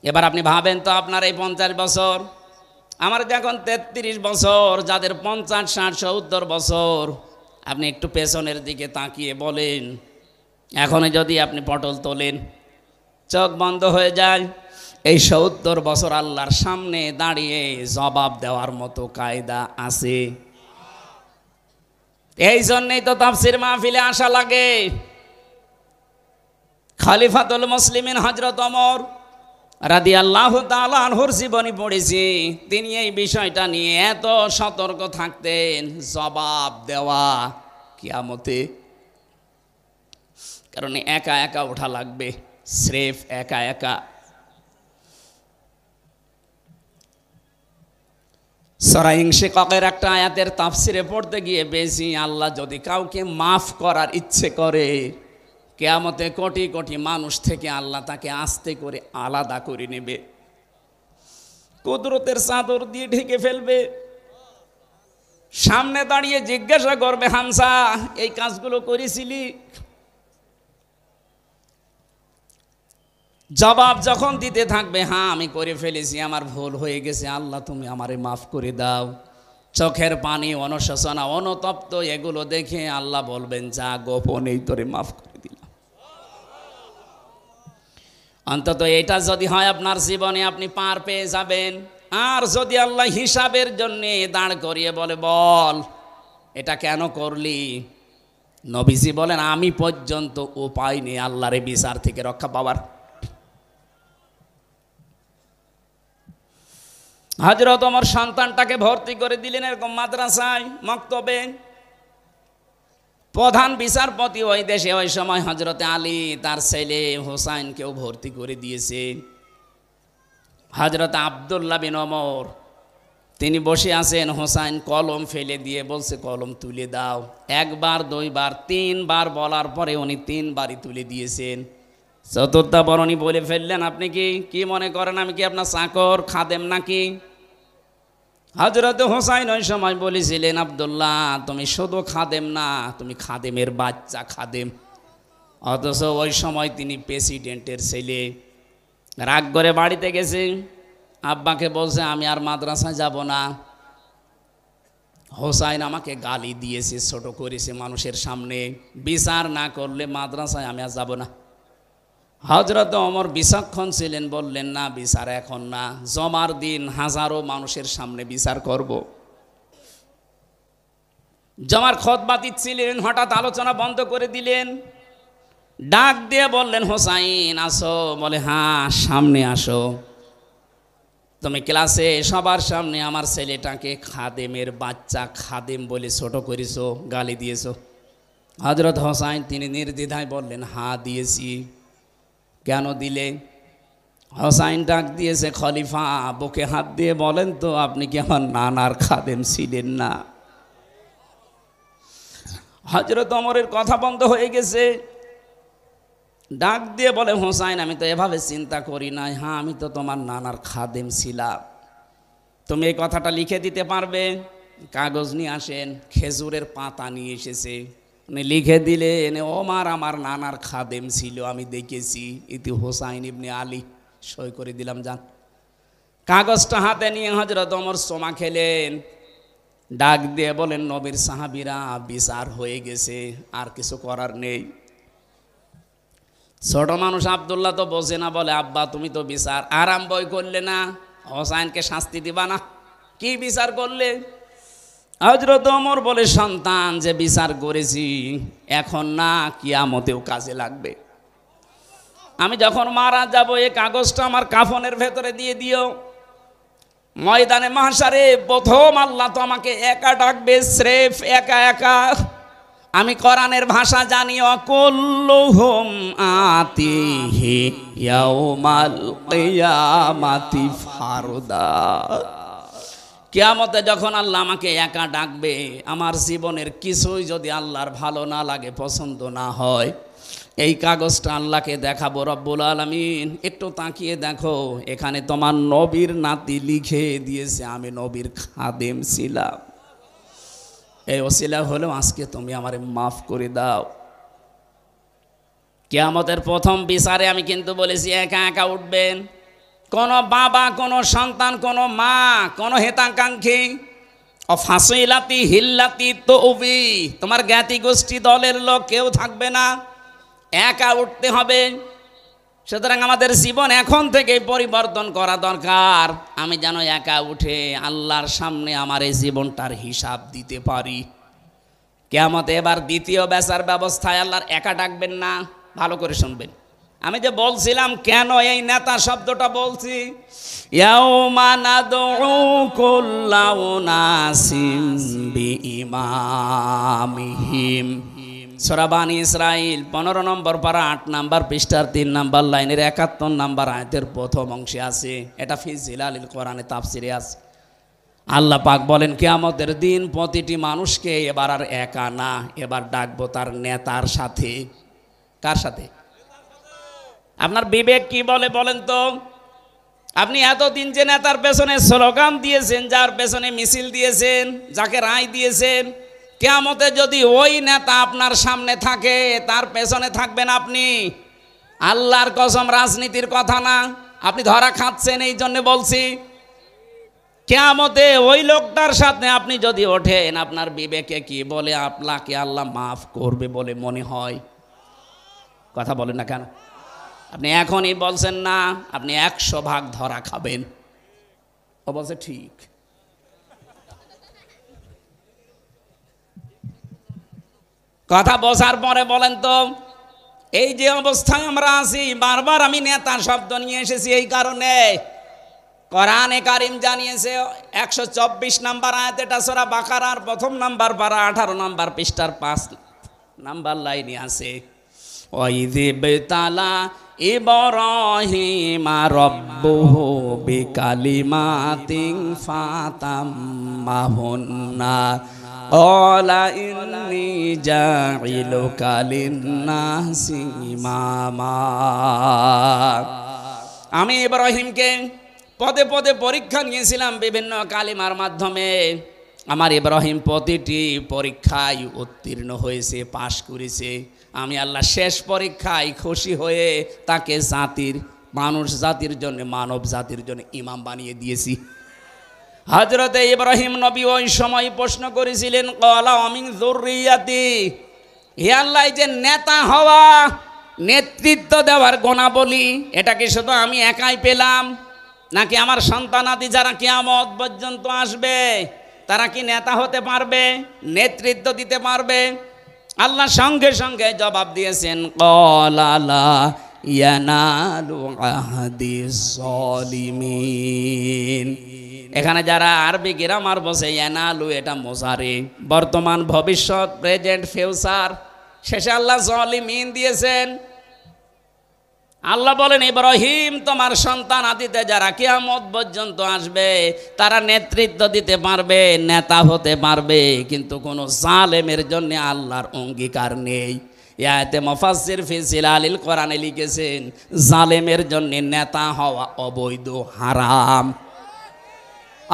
এবার আপনি ভাবেন তো, আপনার এই 50 বছর, আমার এখন 33 বছর, যাদের 50, 60, 70 বছর, আপনি একটু পেছনের দিকে তাকিয়ে বলেন, এখনই যদি আপনি পটল তোলেন, চোখ বন্ধ হয়ে যায়, এই 70 বছর আল্লাহর সামনে দাঁড়িয়ে জবাব দেওয়ার মতো কায়দা আছে? এই জন্যই তো তাফসীর মাহফিলে আসা লাগে। খলিফাতুল মুসলিমিন হযরত ওমর রাদিয়াল্লাহু তাআলা আনহুর জীবনী পড়েছি, তিনি এই বিষয়টা নিয়ে এত সতর্ক থাকতেন, জবাব দেওয়া কিয়ামতে। কারণ একা একা ওঠা লাগবে, স্রেফ একা একা। সূরা ইনশিকাকের একটা আয়াতের তাফসিরে পড়তে গিয়ে বেশি, আল্লাহ যদি কাউকে মাফ করার ইচ্ছে করে, কিয়ামতে কোটি কোটি মানুষ থেকে আল্লাহ তাকে আস্তে করে আলাদা করে নেবে, কুদরতের চাদর দিয়ে ঢেকে ফেলবে, সামনে দাঁড়িয়ে জিজ্ঞাসা করবে, হামজা এই কাজগুলো করেছিলি? জবাব যখন দিতে থাকবে, হ্যাঁ আমি করে ফেলেছি, আমার ভুল হয়ে গেছে, আল্লাহ তুমি আমারে মাফ করে দাও, চোখের পানি, অনুশোচনা, অনুতপ্ত, এগুলো দেখে আল্লাহ বলবেন, যা গোপনেই তোরে মাফ করে দিলাম। অন্তত এটা যদি হয় আপনার জীবনে, আপনি পার পেয়ে যাবেন। আর যদি আল্লাহ হিসাবের জন্যে দাঁড় করিয়ে বলে, বল এটা কেন করলি, নবীজি বলেন, আমি পর্যন্ত উপায় নেই আল্লাহর বিচার থেকে রক্ষা পাওয়ার। হযরত ওমর সন্তানটাকে ভর্তি করে দিলেন এরকম মাদ্রাসায়, মক্তবে। প্রধান বিচারপতি ওই দেশে ওই সময় হযরতে আলী, তার ছেলে হোসাইনকেও ভর্তি করে দিয়েছে। হযরত আব্দুল্লাহ বিন ওমর তিনি বসে আছেন, হোসাইন কলম ফেলে দিয়ে বলছে, কলম তুলে দাও। একবার, দুইবার, 3বার বলার পরে উনি 3বারই তুলে দিয়েছেন। চতুর্থবার উনি বলে ফেললেন, আপনি কি মনে করেন আমি কি আপনার চাকর খাদেম নাকি? হযরত হোসাইন ওই সময় বলেছিলেন, আব্দুল্লাহ তুমি শুধু খাদেম না, তুমি খাদেমের বাচ্চা খাদেম। অথচ ওই সময় তিনি প্রেসিডেন্টের ছেলে। রাগ করে বাড়িতে গেছে, আব্বাকে বলছে, আমি আর মাদ্রাসায় যাব না। হোসাইন আমাকে গালি দিয়েছে, ছোট করেছে মানুষের সামনে, বিচার না করলে মাদ্রাসায় আমি আর যাব না। হযরত ওমর বিচক্ষণ ছিলেন, বললেন, না বিচার এখন না, জমার দিন হাজারো মানুষের সামনে বিচার করব। জমার খুতবা দিচ্ছিলেন, হঠাৎ আলোচনা বন্ধ করে দিলেন, ডাক দিয়ে বললেন, হোসাইন আসো। বলে, হ্যাঁ সামনে আসো। তুমি ক্লাসে সবার সামনে আমার ছেলেটাকে খাদেমের বাচ্চা, খাদেম বলে ছোট করেছো, গালি দিয়েছো। হযরত হোসাইন তিনি নির্দ্বিধায় বললেন, হ্যাঁ দিয়েছি। কেন দিলে? হোসাইন ডাক দিয়েছে, খলিফা বুকে হাত দিয়ে বলেন তো আপনি কি আমার নানার খাদেম ছিলেন না? হযরত ওমরের কথা বন্ধ হয়ে গেছে। ডাক দিয়ে বলে, হোসাইন আমি তো এভাবে চিন্তা করি নাই। হ্যাঁ আমি তো তোমার নানার খাদেম ছিলাম। তুমি এই কথাটা লিখে দিতে পারবে? কাগজ নিয়ে আসেন। খেজুরের পাতা নিয়ে এসেছে। উনি লিখে দিলেন, ওমর আমার নানার খাদেম ছিল, আমি দেখেছি। ইতি হোসাইন ইবনে আলী। সই করে দিলাম, যান। কাগজটা হাতে নিয়ে হযরত ওমর সোমা খেলেন। ডাক দিয়ে বলেন, নবীর সাহাবীরা বিচার হয়ে গেছে, আর কিছু করার নেই। ছোট মানুষ আব্দুল্লাহ তো বোঝে না, বলে আব্বা তুমি তো বিচার আরম্ভই করলে না, হোসাইনকে শাস্তি দিবা না, কি বিচার করলে? হযরত ওমর বলে, সন্তান যে বিচার করেছি এখন না, কিয়ামতেও কাজে লাগবে। আমি যখন মারা যাব এই কাগজটা আমার কাফনের ভেতরে দিয়ে দিও। ময়দানে মাহশারে প্রথম আল্লাহ তো আমাকে একা ডাকবে, স্রেফ একা একা। আমি কোরআনের ভাষা জানি, অকুল্লুহুম আতিহি ইয়াউমাল কিয়ামাতি ফারদা। কিয়ামতে যখন আল্লাহ আমাকে একা ডাকবে, আমার জীবনের কিছুই যদি আল্লাহর ভালো না লাগে, পছন্দ না হয়, এই কাগজটা আল্লাহকে দেখাবো। রব্বুল আলামিন একটু তাকিয়ে দেখো, এখানে তোমার নবীর নাতি লিখে দিয়েছে আমি নবীর খাদেম ছিলাম। এই ওসিলা হলো আজকে তুমি আমারে মাফ করে দাও। কিয়ামতের প্রথম বিচারে আমি কিন্তু বলেছি একা একা উঠবেন। কোনো বাবা, কোনো সন্তান, কোনো মা, কোনো হেতাকাঙ্ক্ষী, অফাসিলাতি হিল্লাতি তৌবি, তোমার জ্ঞাতি গোষ্ঠী দলের লোক কেউ থাকবে না, একা উঠতে হবে। সুতরাং আমাদের জীবন এখন থেকেই পরিবর্তন করা দরকার। আমি যেন একা উঠে আল্লাহর সামনে আমার এই জীবনটার হিসাব দিতে পারি। কিয়ামতে এবার দ্বিতীয় বেচার ব্যবস্থায় আল্লাহর একা ডাকবেন না। ভালো করে শুনবেন। আমি যে বলছিলাম কেন এই নেতা শব্দটা বলছি, ইয়াউমা নাদউ কুল্লা উনাসিম বিইমামিহিম। সূরা বানী ইসরাইল 15 নম্বর পারা 8 নম্বর পৃষ্ঠার 3 নম্বর লাইনের 71 নম্বর আয়াতের প্রথম অংশে আছে। এটা ফি জিলালিল কোরআনে তাফসিরে আছে। আল্লাহ পাক বলেন, কিয়ামতের দিন প্রতিটি মানুষকে এবার আর একা না, এবার ডাকবো তার নেতার সাথে। কার সাথে? আপনার বিবেক কি বলে বলেন তো? আপনি এতদিন যে নেতার পেছনে স্লোগান দিয়েছেন, যার পেছনে মিছিল দিয়েছেন, যাকে রায় দিয়েছেন, কিয়ামতে যদি ওই নেতা আপনার সামনে থাকে, তার পেছনে থাকবেন আপনি। আল্লাহর কসম, রাজনীতির কথা না, আপনি ধরা খাচ্ছেন এই জন্য বলছি। কিয়ামতে ওই লোকটার সাথে আপনি যদি ওঠেন, আপনার বিবেকে কি বলে আপনাকে আল্লাহ মাফ করবে বলে মনে হয়? কথা বলেন না কেন? আপনি এখনই বলছেন না, আপনি 100 ভাগ ধরা খাবেন। ও বলছে ঠিক। কথা বোঝার পরে বলেন তো, এই যে অবস্থায় আমরা আছি, বারবার আমি নেতা শব্দ নিয়ে এসেছি এই কারণে, কোরআনে কারিম জানিয়েছে 124 নম্বর আয়াত, এটা সূরা বাকারার প্রথম নাম্বার পারা 18 নম্বর পৃষ্ঠার 5 নাম্বার লাইনে আছে, ওয়াইযিবতালা ইব্রাহিমা রাব্বুহু বিকালিমাতিন ফাতাম্মাহুন্না ক্বালা ইন্নী জাইলুকা লিন্নাসি ইমামা। আমি ইব্রাহিমকে পদে পদে পরীক্ষা নিয়েছিলাম বিভিন্ন কালিমার মাধ্যমে। আমার ইব্রাহিম প্রতিটি পরীক্ষায় উত্তীর্ণ হয়েছে, পাশ করেছে। আমি আল্লাহ শেষ পরীক্ষায় খুশি হয়ে তাকে মানুষ জাতির জন্য, মানব জাতির জন্য ইমাম বানিয়ে দিয়েছি। হযরতে ইব্রাহিম নবী ওই সময় প্রশ্ন করেছিলেন, ক্বালা আমিন যুররিয়াতি, হে আল্লাহ, যে নেতা হওয়া, নেতৃত্ব দেওয়ার গুণাবলী, এটা কি শুধু আমি একাই পেলাম, নাকি আমার সন্তানাদি যারা কিয়ামত পর্যন্ত আসবে তারা কি নেতা হতে পারবে, নেতৃত্ব দিতে পারবে? আল্লাহ সঙ্গে সঙ্গে জবাব দিয়েছেন, ক্বালা লা ইয়ানালু আহদিস যালিমিন। এখানে যারা আরবি গ্রামার বসে, ইয়ানালু এটা মুজারি, বর্তমান, ভবিষ্যৎ, প্রেজেন্ট, ফিউচার, শেষে আল্লাহ জালিমিন দিয়েছেন। আল্লাহ বলেন, ইব্রাহিম তোমার সন্তান আদিতে যারা কিয়ামত পর্যন্ত আসবে তারা নেতৃত্ব দিতে পারবে, নেতা হতে পারবে, কিন্তু কোনো জালেমের জন্য আল্লাহর অঙ্গীকার নেই। ইয়াতে মুফাসসির ফি জিলালিল কোরআনে লিখেছেন, জালেমের জন্য নেতা হওয়া অবৈধ, হারাম।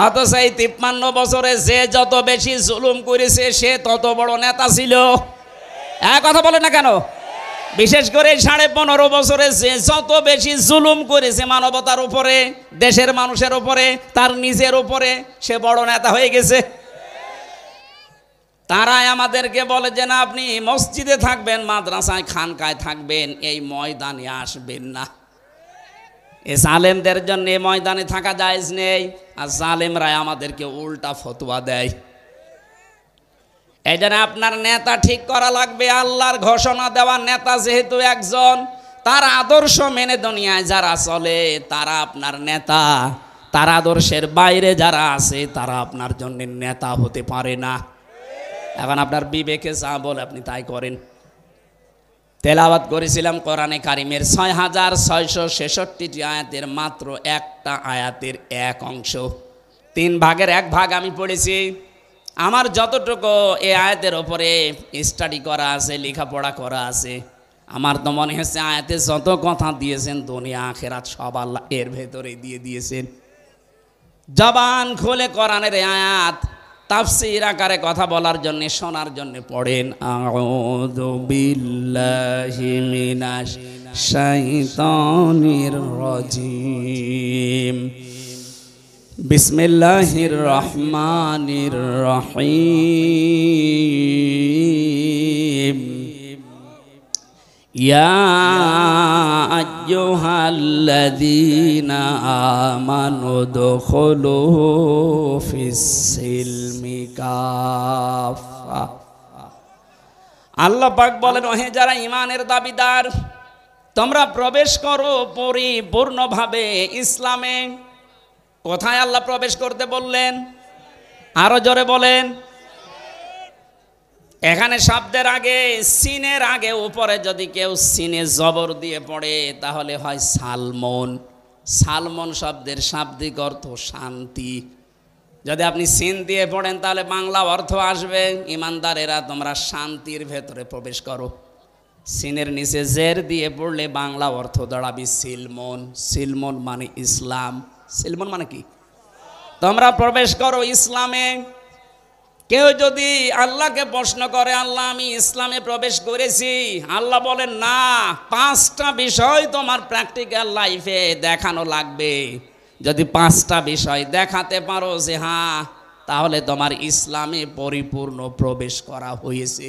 অথচ এই 53 বছরে যে যত বেশি জুলুম করেছে সে তত বড় নেতা ছিল। এক কথা বলে না কেন? বিশেষ করে 15.5 বছরে যে যত বেশি জুলুম করেছে মানবতার উপরে, দেশের মানুষের উপরে, তার নিজের উপরে, সে বড় নেতা হয়ে গেছে। তারাই আমাদেরকে বলে যে না, আপনি মসজিদে থাকবেন, মাদ্রাসায় খানকায় থাকবেন, এই ময়দানে আসবেন না। এই জালেমদের জন্য এই ময়দানে থাকা জায়েজ নেই। আর জালেমরাই আমাদেরকে উল্টা ফতোয়া দেয়। এই জন্য আপনার নেতা ঠিক করা লাগবে। আল্লাহর ঘোষণা দেওয়া নেতা যেহেতু একজন, তার আদর্শ মেনে দুনিয়ায় যারা চলে তারা আপনার নেতা। তার আদর্শের বাইরে যারা আছে তারা আপনার জন্য নেতা হতে পারে না। এখন আপনার বিবেকে যা বলে আপনি তাই করেন। তেলাওয়াত করেছিলাম কোরআনে কারিমের 6666টি আয়াতের মাত্র একটা আয়াতের এক অংশ, 3 ভাগের 1 ভাগ আমি পড়েছি। আমার যতটুকু এই আয়াতের ওপরে স্টাডি করা আছে, লেখাপড়া করা আছে, আমার তো মনে হচ্ছে আয়াতে যত কথা দিয়েছেন দুনিয়া আখিরাত সব আল্লাহ এর ভেতরে দিয়ে দিয়েছেন। জবান খুলে কোরআনের আয়াত তাফসীর আকারে কথা বলার জন্য, শোনার জন্য পড়েন। আউযু বিল্লাহি মিনাশ শাইতানির রাজিম। বিসমিল্লাহির রহমানির রহিম। ইয়া আইয়ুহাল্লাযীনা আমানু দুখুলু ফিস-সিলমি কাফা। আল্লাহ পাক বলেন, ওহে যারা ঈমানের দাবিদার, তোমরা প্রবেশ করো পরিপূর্ণভাবে ইসলামে। কোথায় আল্লাহ প্রবেশ করতে বললেন? আরো জোরে বলেন। এখানে শব্দের আগে, সিনের আগে উপরে যদি কেউ সিনে জবর দিয়ে পড়ে তাহলে হয় সালমন। সালমন শব্দের শাব্দিক অর্থ শান্তি। যদি আপনি সিন দিয়ে পড়েন তাহলে বাংলা অর্থ আসবে, ইমানদারেরা তোমরা শান্তির ভেতরে প্রবেশ করো। সিনের নিচে জের দিয়ে পড়লে বাংলা অর্থ দাঁড়াবে সিলমন। সিলমন মানে ইসলাম। সিলমন মানে কি? তোমরা প্রবেশ করো ইসলামে। কেউ যদি আল্লাহকে প্রশ্ন করে, আল্লাহ আমি ইসলামে প্রবেশ করেছি, আল্লাহ বলেন না, 5টা বিষয় তোমার প্র্যাকটিক্যাল লাইফে দেখানো লাগবে। যদি 5টা বিষয় দেখাতে পারো যে হ্যাঁ, তাহলে তোমার ইসলামে পরিপূর্ণ প্রবেশ করা হয়েছে।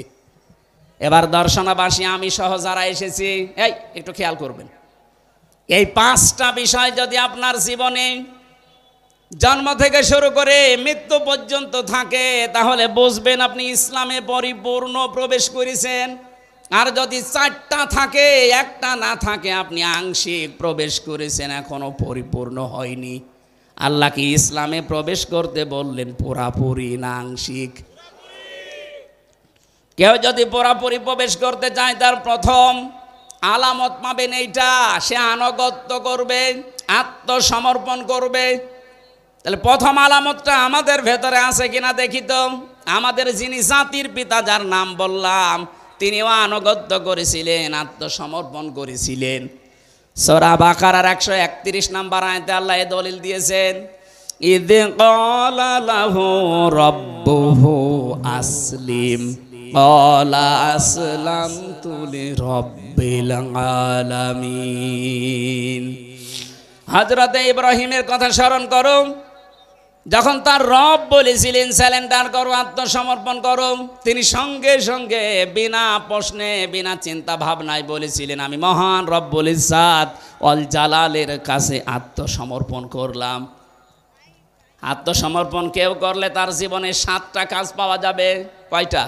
এবার দর্শনাবাসী আমি সহ যারা এসেছি, এই একটু খেয়াল করবেন, এই 5টা বিষয় যদি আপনার জীবনে জন্ম থেকে শুরু করে মৃত্যু পর্যন্ত থাকে তাহলে বুঝবেন আপনি ইসলামে পরিপূর্ণ প্রবেশ করেছেন। আর যদি 4টা থাকে, 1টা না থাকে, আপনি আংশিক প্রবেশ করেছেন, এখনো পরিপূর্ণ হয়নি। আল্লাহ কি ইসলামে প্রবেশ করতে বললেন পুরাপুরি না আংশিক? কেউ যদি পুরাপুরি প্রবেশ করতে চায় তার প্রথম আলামত পাবেন এইটা, সে আনুগত্য করবে, আত্মসমর্পণ করবে। তাহলে প্রথম আলামতটা আমাদের ভেতরে আছে কিনা দেখি তো। আমাদের যিনি জাতির পিতা যার নাম বললাম, তিনিও আনুগত্য করেছিলেন, আত্মসমর্পণ করেছিলেন। সূরা বাকারার 131 নম্বর আয়াতে আল্লাহ এই দলিল দিয়েছেন, ইয ক্বালা লাহু রাব্বুহু আসলিম ক্বালা আসলামতু লিরাব্বিল আলামিন। হযরত ইব্রাহিমের কথা স্মরণ করো, যখন তার রব বলেছিলেন স্যালেন্ডার করো, আত্মসমর্পণ করো, তিনি সঙ্গে সঙ্গে বিনা প্রশ্নে, বিনা চিন্তা ভাবনায় বলেছিলেন আমি মহান রব্বুল ইজ্জাত ওয়াল জালালের কাছে আত্মসমর্পণ করলাম। আত্মসমর্পণ কেউ করলে তার জীবনে 7টা কাজ পাওয়া যাবে। কয়টা?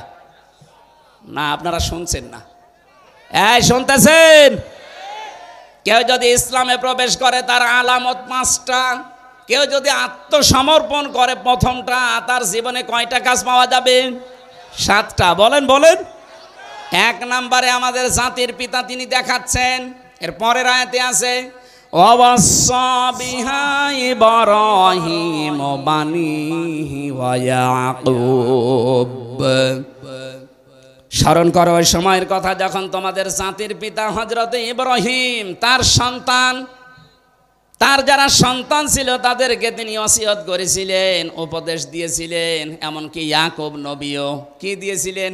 না আপনারা শুনছেন না, এই শুনতেছেন? কেউ যদি ইসলামে প্রবেশ করে তার আলামত 5টা। কেউ যদি আত্মসমর্পণ করে প্রথমটা, তার জীবনে কয়টা কাজ পাওয়া যাবে? 7টা। বলেন বলেন। 1 নম্বরে আমাদের জাতির পিতা তিনি দেখাচ্ছেন এর পরের আয়াতে আছে ওয়াসাা বিহা ইব্রাহিম বানিহি ওয়া ইয়াকুব। স্মরণ করো ওই সময়ের কথা যখন তোমাদের জাতির পিতা হযরত ইব্রাহিম তার সন্তান, তার যারা সন্তান ছিল তাদেরকে তিনি ওসিয়ত করেছিলেন, উপদেশ দিয়েছিলেন, এমনকি ইয়াকুব নবীও কি দিয়েছিলেন?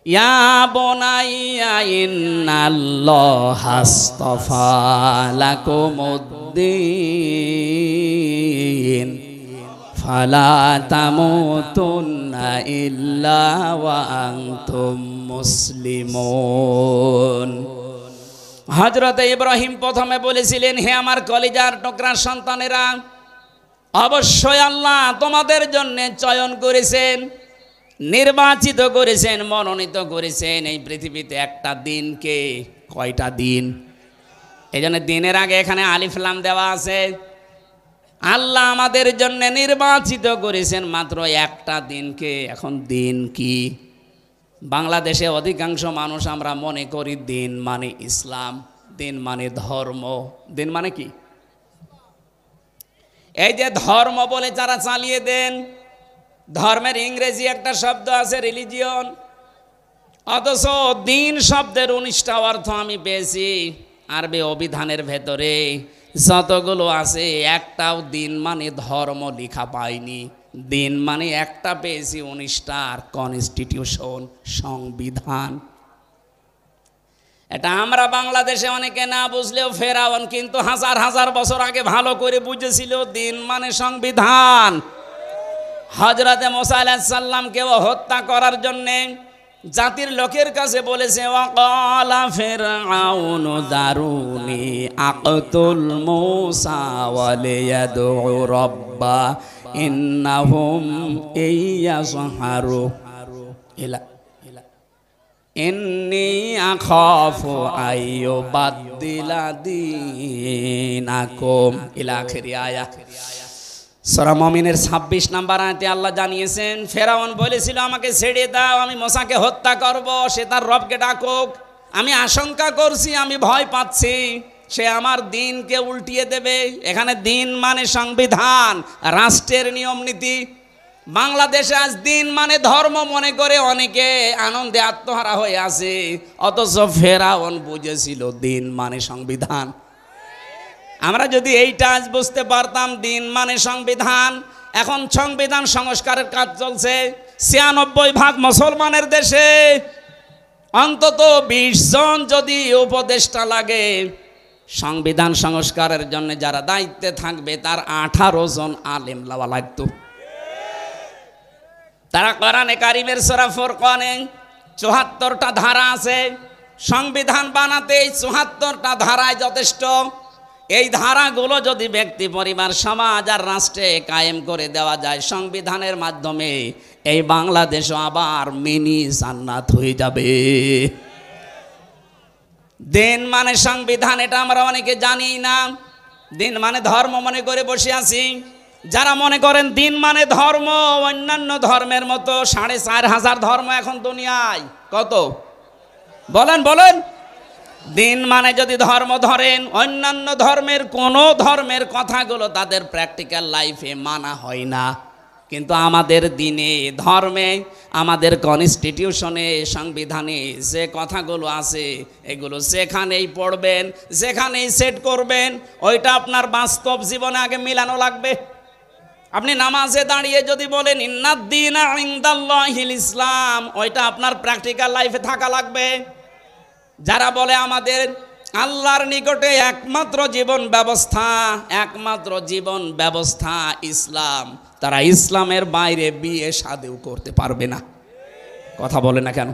ইয়া বুনাইয়া ইন্নাল্লাহা আস্তাফা লাকুমুদ্দিন ফালা তামুতুন্না ইল্লা ওয়া আনতুম মুসলিমুন। হযরত ইব্রাহিম প্রথমে বলেছিলেন, হে আমার কলিজার টুকরা সন্তানেরা, অবশ্যই আল্লাহ তোমাদের জন্য চয়ন করেছেন, নির্বাচিত করেছেন, মনোনীত করেছেন এই পৃথিবীতে একটা দিনকে। কয়টা দিন? এই জন্য দিনের আগে এখানে আলিফ লাম দেওয়া আছে। আল্লাহ আমাদের জন্য নির্বাচিত করেছেন মাত্র একটা দিনকে। এখন দিন কি? বাংলাদেশে অধিকাংশ মানুষ আমরা মনে করি দিন মানে ইসলাম, দিন মানে ধর্ম। দিন মানে কি? এই যে ধর্ম বলে যারা চালিয়ে দেন, ধর্মের ইংরেজি একটা শব্দ আছে রিলিজিয়ন, অথচ দিন শব্দের 19টা অর্থ আমি পেয়েছি আরবি অভিধানের ভেতরে যতগুলো আছে, একটাও দিন মানে ধর্ম লেখা পাইনি। দিন মানে একটা পেয়েছি 19টার, কনস্টিটিউশন, সংবিধান। এটা আমরা বাংলাদেশে অনেকে না বুঝলেও ফেরাউন কিন্তু হাজার হাজার বছর আগে ভালো করে বুঝেছিল দিন মানে সংবিধান। হযরতে মুসা আলাইহিস সালামকেও হত্যা করার জন্য জাতির লোকের কাছে বলেছে, ওয়াকালা ফিরআউনু দারুনি আকতুল মুসা ওয়ালিয়াদউ রাব্বা ইন্নাহুম ইয়াজহারু ইলা ইন্নী আখাফু আইয়ুবাদদিলা দীনাকুম ইলা আখির আয়াত। সূরা মুমিনের 26 নম্বর আয়াতে আল্লাহ জানিয়েছেন, ফেরাউন বলেছিল আমাকে ছেড়ে দাও, আমি মুসাকে হত্যা করব, সে তার রবকে ডাকুক। আমি আশঙ্কা করছি, আমি ভয় পাচ্ছি সে আমার দিনকে উল্টিয়ে দেবে। এখানে দিন মানে সংবিধান, রাষ্ট্রের নিয়ম নীতি। বাংলাদেশে আজ দিন মানে ধর্ম মনে করে অনেকে আনন্দে আত্মহারা হয়ে আছে, অথচ ফেরাউন বুঝেছিল দিন মানে সংবিধান। আমরা যদি এইটা আজ বুঝতে পারতাম দিন মানে সংবিধান। এখন সংবিধান সংস্কারের কাজ চলছে 96% মুসলমানের দেশে। অন্তত 20 জন যদি উপদেষ্টা লাগে সংবিধান সংস্কারের জন্য, যারা দায়িত্বে থাকবে তার 18 জন আলেম লাওয়া লাগতো। তারা কোরআনে কারিমের সূরা ফুরকানে 74টা ধারা আছে। সংবিধান বানাতে 74টা ধারায় যথেষ্ট। এই ধারাগুলো যদি ব্যক্তি, পরিবার, সমাজ আর রাষ্ট্রে কায়েম করে দেওয়া যায় সংবিধানের মাধ্যমে, এই বাংলাদেশও আবার মিনি জান্নাত হয়ে যাবে। দিন মানে সংবিধান, এটা আমরা অনেকে জানি না। দিন মানে ধর্ম মনে করে বসে আছি। যারা মনে করেন দিন মানে ধর্ম, অন্যান্য ধর্মের মতো 4500 ধর্ম এখন দুনিয়ায়। কত বলেন বলেন? দিন মানে যদি ধর্ম ধরেন, অন্যান্য ধর্মের কোন ধর্মের কথাগুলো তাদের প্র্যাকটিক্যাল লাইফে মানা হয় না, কিন্তু আমাদের দিনে, ধর্মে, আমাদের কনস্টিটিউশনে, সংবিধানে যে কথাগুলো আছে এগুলো যেখানেই পড়বেন, যেখানেই সেট করবেন, ওইটা আপনার বাস্তব জীবনে আগে মিলানো লাগবে। আপনি নামাজে দাঁড়িয়ে যদি বলেন ইন্নাদ-দীনা ইনদাল্লাহিল ইসলাম, ওইটা আপনার প্র্যাকটিক্যাল লাইফে থাকা লাগবে। যারা বলে আমাদের আল্লাহর নিকটে একমাত্র জীবন ব্যবস্থা ইসলাম, তারা ইসলামের বাইরে বিয়ে শাদীও করতে পারবে না। কথা বলে না কেন?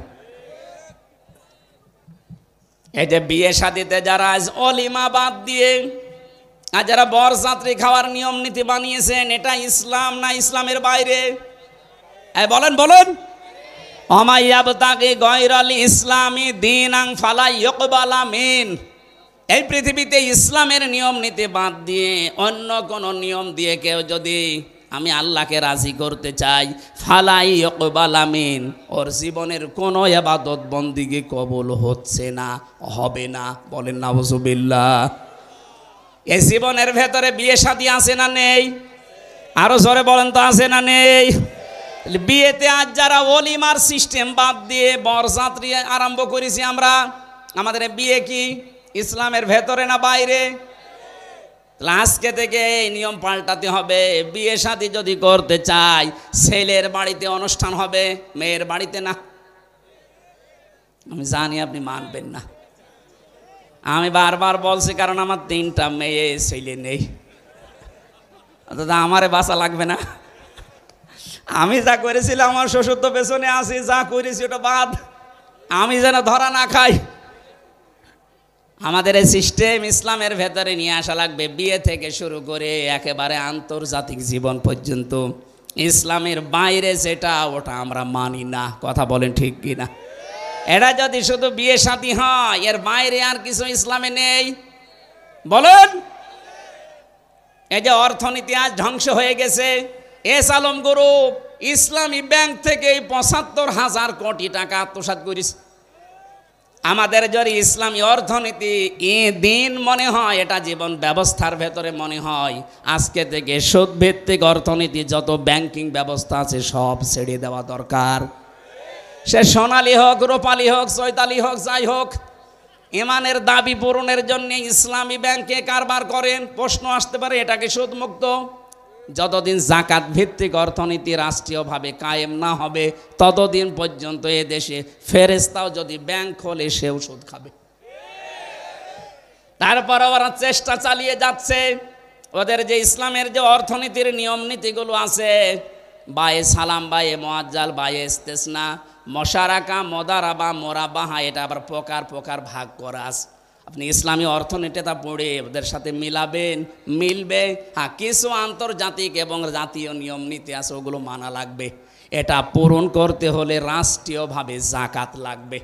এই যে বিয়ে শাদীতে যারা আজ অলিমা বাদ দিয়ে আর যারা বরযাত্রী খাওয়ার নিয়ম নীতি বানিয়েছেন, এটা ইসলাম না ইসলামের বাইরে? বলেন বলেন। অমাইয়াবতাগি গায়রাল ইসলামি দীনান ফালা ইউকবালা মিন। এই পৃথিবীতে ইসলামের নিয়ম নীতি বাদ দিয়ে অন্য কোন নিয়ম দিয়ে কেউ যদি আমি আল্লাহকে রাজি করতে চাই, ফালাই ইকবাল আমিন, ওর জীবনের কোনো ইবাদত বন্দিগি কবুল হচ্ছে না, হবে না। বলেন নাউজুবিল্লাহ। এই জীবনের ভেতরে বিয়ে শাদী আছে না নেই? আরো জোরে বলেন তো, আছে না নেই? বিয়েতে আজ যারা ওলিমার সিস্টেম বাদ দিয়ে বরযাত্রী আরম্ভ করেছি আমরা, আমাদের বিয়ে কি ইসলামের ভেতরে না বাইরে? আজকে থেকে এই নিয়ম পাল্টাতে হবে। বিয়ে শাদী যদি করতে চাই, ছেলের বাড়িতে অনুষ্ঠান হবে, মেয়ের বাড়িতে না। আমি জানি আপনি মানবেন না, আমি বারবার বলছি, কারণ আমার 3টা মেয়ে, ছেলে নেই। দাদা আমারে বাঁচা লাগবে না? আমি যা করেছিলাম, আমার শ্বশুর তো পেছনে আছি, যা করেছি ওটা বাদ, আমি যেন ধরা না খাই। আমাদের এই সিস্টেম ইসলামের ভেতরে নিয়ে আসা লাগবে, বিয়ে থেকে শুরু করে একেবারে আন্তর্জাতিক জীবন পর্যন্ত। ইসলামের বাইরে যেটা, ওটা আমরা মানি না। কথা বলেন ঠিক কিনা? এটা যদি শুধু বিয়ে শাদী হয়, এর বাইরে আর কিছু ইসলামে নেই। বলেন, এই যে অর্থনীতি আজ ধ্বংস হয়ে গেছে, এস আলম গ্রুপ ইসলামী ব্যাংক থেকে ৭৫,০০০ কোটি টাকা আত্মসাৎ করেছে। আমাদের যদি ইসলামী অর্থনীতি দিন মনে হয়, এটা জীবন ব্যবস্থার ভেতরে মনে হয়, আজকে থেকে সুদভিত্তিক অর্থনীতি যত ব্যাংকিং ব্যবস্থা আছে সব ছেড়ে দেওয়া দরকার। সে সোনালী হোক, রূপালী হোক, চৈতালি হোক, যাই হোক, ইমানের দাবি পূরণের জন্য ইসলামী ব্যাংকে কারবার করেন। প্রশ্ন আসতে পারে, এটাকে সুদমুক্ত? যতদিন জাকাত ভিত্তিক অর্থনীতি রাষ্ট্রীয়ভাবে কায়েম না হবে, ততদিন পর্যন্ত এ দেশে ফেরেশতাও যদি ব্যাংক খোলে, সেও সুদ খাবে। তারপর ওরা চেষ্টা চালিয়ে যাচ্ছে, ওদের যে ইসলামের যে অর্থনীতির নিয়ম নীতিগুলো আছে, বায়ে সালাম, বায়ে মুআজ্জাল, বায়ে ইস্তেসনা, মশারাকা, মোদারাবা, মোরাবাহা, এটা আবার প্রকার প্রকার ভাগ করা আছে। আপনি ইসলামী অর্থনীতিটা পড়ে ওদের সাথে মিলাবেন, মিলবে। হ্যাঁ, কিছু আন্তর্জাতিক এবং জাতীয় নিয়ম নীতি আছে, ওগুলো মানা লাগবে। এটা পূরণ করতে হলে রাষ্ট্রীয়ভাবে জাকাত লাগবে।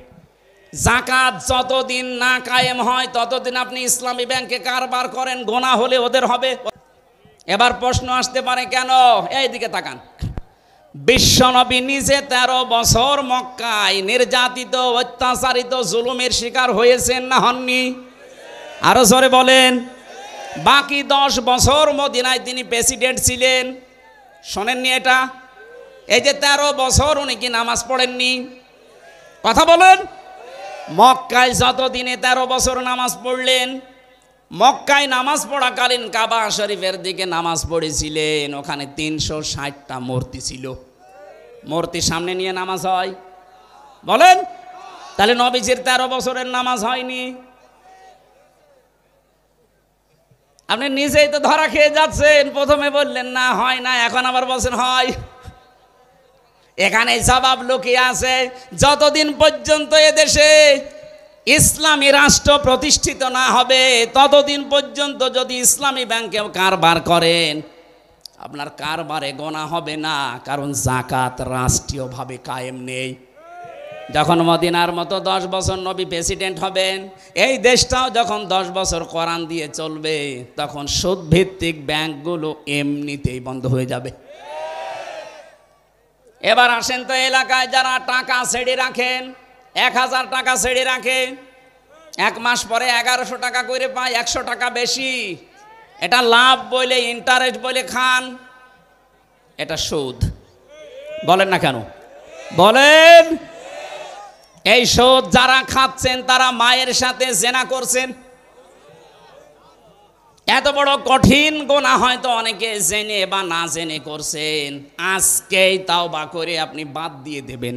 জাকাত যতদিন না কায়েম হয়, ততদিন আপনি ইসলামী ব্যাংকে কারবার করেন, গোনা হলে ওদের হবে। এবার প্রশ্ন আসতে পারে, কেন? এই দিকে তাকান। বিশ্বনবী নিজে 13 বছর মক্কায় নির্যাতিত, অত্যাচারিত, জুলুমের শিকার হয়েছেন না হননি? আরো জোরে বলেন। বাকি 10 বছর মদিনায় তিনি প্রেসিডেন্ট ছিলেন, শোনেননি এটা? এই যে 13 বছর উনি কি নামাজ পড়েননি? কথা বলেন। মক্কায় যতদিনে 13 বছর নামাজ পড়লেন, মক্কায় নামাজ পড়াকালীন কাবা শরীফের দিকে নামাজ পড়েছিলেন। ওখানে 360টা মূর্তি ছিল। মূর্তি সামনে নিয়ে নামাজ হয়? বলেন। তাহলে নবীজির 13 বছরের নামাজ হয়নি? আপনি নিজেই তো ধরা খেয়ে যাচ্ছেন। প্রথমে বললেন না, হয় না, এখন আবার বলছেন হয়। এখানে জবাব লুকিয়ে আছে। যতদিন পর্যন্ত এদেশে ইসলামী রাষ্ট্র প্রতিষ্ঠিত না হবে, ততদিন পর্যন্ত যদি ইসলামী ব্যাংকে কারবার করেন, আপনার কারবারে গোনা হবে না, কারণ জাকাত রাষ্ট্রীয়ভাবে কায়েম নেই। যখন মদিনার মতো 10 বছর নবী প্রেসিডেন্ট হবেন, এই দেশটাও যখন 10 বছর কোরআন দিয়ে চলবে, তখন সুদভিত্তিক ব্যাংকগুলো এমনিতেই বন্ধ হয়ে যাবে। এবার আসেন তো, এলাকায় যারা টাকা ছেড়ে রাখেন, 1000 টাকা ছেড়ে রাখে, 1 মাস পরে 1100 টাকা করে পায়, 100 টাকা বেশি। এটা লাভ বলে, ইন্টারেস্ট বলে খান, এটা সুদ। বলেন না কেন? বলেন। এই সুদ যারা খাচ্ছেন, তারা মায়ের সাথে জেনা করছেন। এত বড় কঠিন গুনাহ হয়তো অনেকে জেনে বা না জেনে করছেন। আজকেই তাওবা করে আপনি বাদ দিয়ে দেবেন।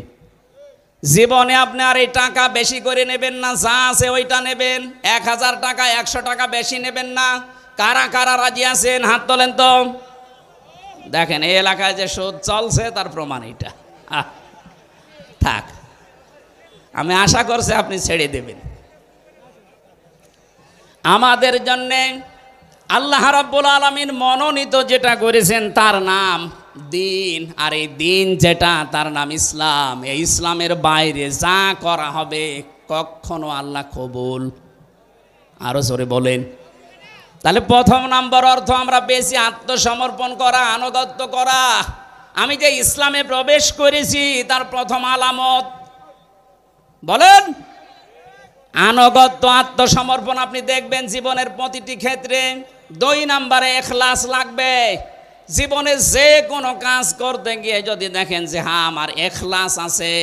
জীবনে আপনি আর এই টাকা বেশি করে নেবেন না, যা আছে ওইটা নেবেন। 1000 টাকা, 100 টাকা বেশি নেবেন না। কারা কারা রাজি আছেন? হাত তোলেন তো। দেখেন, এই এলাকায় যে সুদ চলছে তার প্রমাণ এটা। থাক, আমি আশা করছি আপনি ছেড়ে দেবেন। আমাদের জন্যে আল্লাহ রাব্বুল আলামিন মনোনীত যেটা করেছেন তার নাম দিন, আর এই দিন যেটা তার নাম ইসলাম। এই ইসলামের বাইরে যা করা হবে কখনো আল্লাহ কবুল, আরো জোরে বলেন, তাহলে প্রথম নাম্বার অর্থ আমরা বেশি আত্মসমর্পণ করা, আনুগত্য করা। আমি যে ইসলামে প্রবেশ করেছি তার প্রথম আলামত বলেন আনুগত্য, আত্মসমর্পণ। আপনি দেখবেন জীবনের প্রতিটি ক্ষেত্রে। 2 নম্বরে ইখলাস লাগবে। জীবনে যে কোনো কাজ করতে গিয়ে যদি দেখেন যে হ্যাঁ আমার ইখলাস আছে,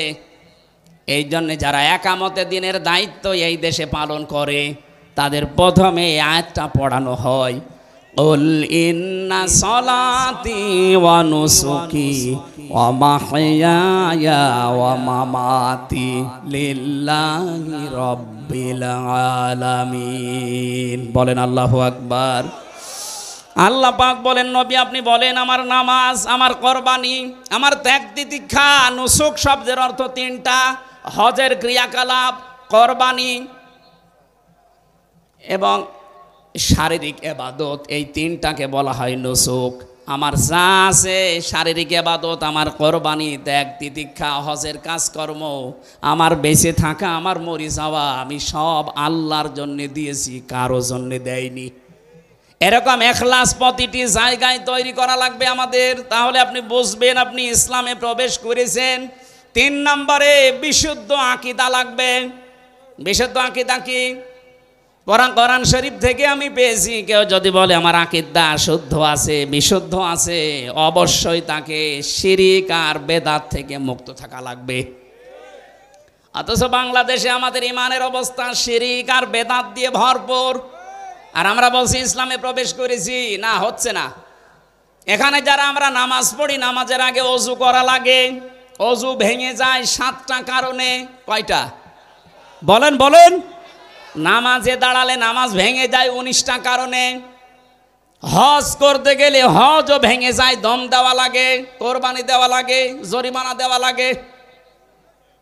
এই জন্য যারা একামতে দিনের দায়িত্ব এই দেশে পালন করে তাদের প্রথমে এই আয়াতটা পড়ানো হয়, কুল ইন্না সলাতি ওয়া নুসুকি ওয়া মাহইয়ায়া ওয়া মামাতি লিল্লাহি রাব্বিল আলামিন। বলেন আল্লাহু আকবার। আল্লাহ পাক বলেন নবী আপনি বলেন আমার নামাজ, আমার কোরবানি, আমার ত্যাগ তিতিক্ষা। নুসুক শব্দের অর্থ 3টা, হজের ক্রিয়াকলাপ, কোরবানি এবং শারীরিক ইবাদত। এই 3টাকে বলা হয় নুসুক। আমার যা আছে শারীরিক ইবাদত, আমার কোরবানি, ত্যাগ তিতিক্ষা, হজের কাজকর্ম, আমার বেঁচে থাকা, আমার মরে যাওয়া, আমি সব আল্লাহর জন্য দিয়েছি, কারো জন্য দেয়নি। এরকম ইখলাস প্রতিটি জায়গায় তৈরি করা লাগবে আমাদের। তাহলে আপনি বুঝবেন আপনি ইসলামে প্রবেশ করেছেন। 3 নম্বরে বিশুদ্ধ আকীদা লাগবে। বিশুদ্ধ আকীদা কি? কোরআন শরীফ থেকে আমি পেয়েছি। কেউ যদি বলে আমার আকীদা শুদ্ধ আছে, বিশুদ্ধ আছে, অবশ্যই তাকে শিরিক আর বেদাত থেকে মুক্ত থাকা লাগবে। অথচ বাংলাদেশে আমাদের ইমানের অবস্থা শিরিক আর বেদাত দিয়ে ভরপুর, আর আমরা বলছি ইসলামে প্রবেশ করেছি। না, হচ্ছে না। এখানে যারা আমরা নামাজ পড়ি, নামাজের আগে অজু করা লাগে। অজু ভেঙে যায় 7টা কারণে। কয়টা বলেন বলেন? নামাজে দাঁড়ালে নামাজ ভেঙে যায় 19টা কারণে। হজ করতে গেলে হজও ভেঙে যায়, দম দেওয়া লাগে, কোরবানি দেওয়া লাগে, জরিমানা দেওয়া লাগে।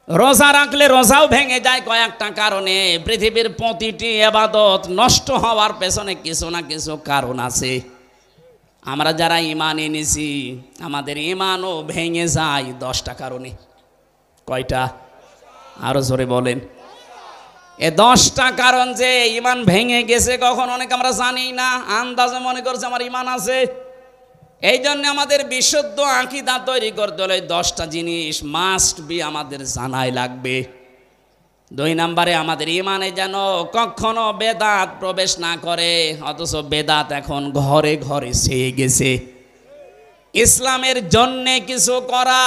রোজা রাখলে রোজাও ভেঙে যায় কয়েকটা কারণে। পৃথিবীর প্রতিটি ইবাদত নষ্ট হওয়ার পেছনে কিছু না কিছু কারণ আছে। আমরা যারা ঈমান এনেছি আমাদের ঈমানও ভেঙে যায় 10টা কারণে। কয়টা? আরো জোরে বলেন। এ 10টা কারণ যে ঈমান ভেঙে গেছে কখন অনেক আমরা জানি না, আন্দাজে মনে করছে আমার ঈমান আছে। এই জন্য আমাদের বিশুদ্ধ আকীদা তৈরি করতে হলে 10টা জিনিস মাস্ট বি আমাদের জানাই লাগবে। 2 নম্বরে আমাদের ঈমানে যেন কখনো বেদাত প্রবেশ না করে। অথচ বেদাত এখন ঘরে ঘরে ছেয়ে গেছে। ইসলামের জন্যে কিছু করা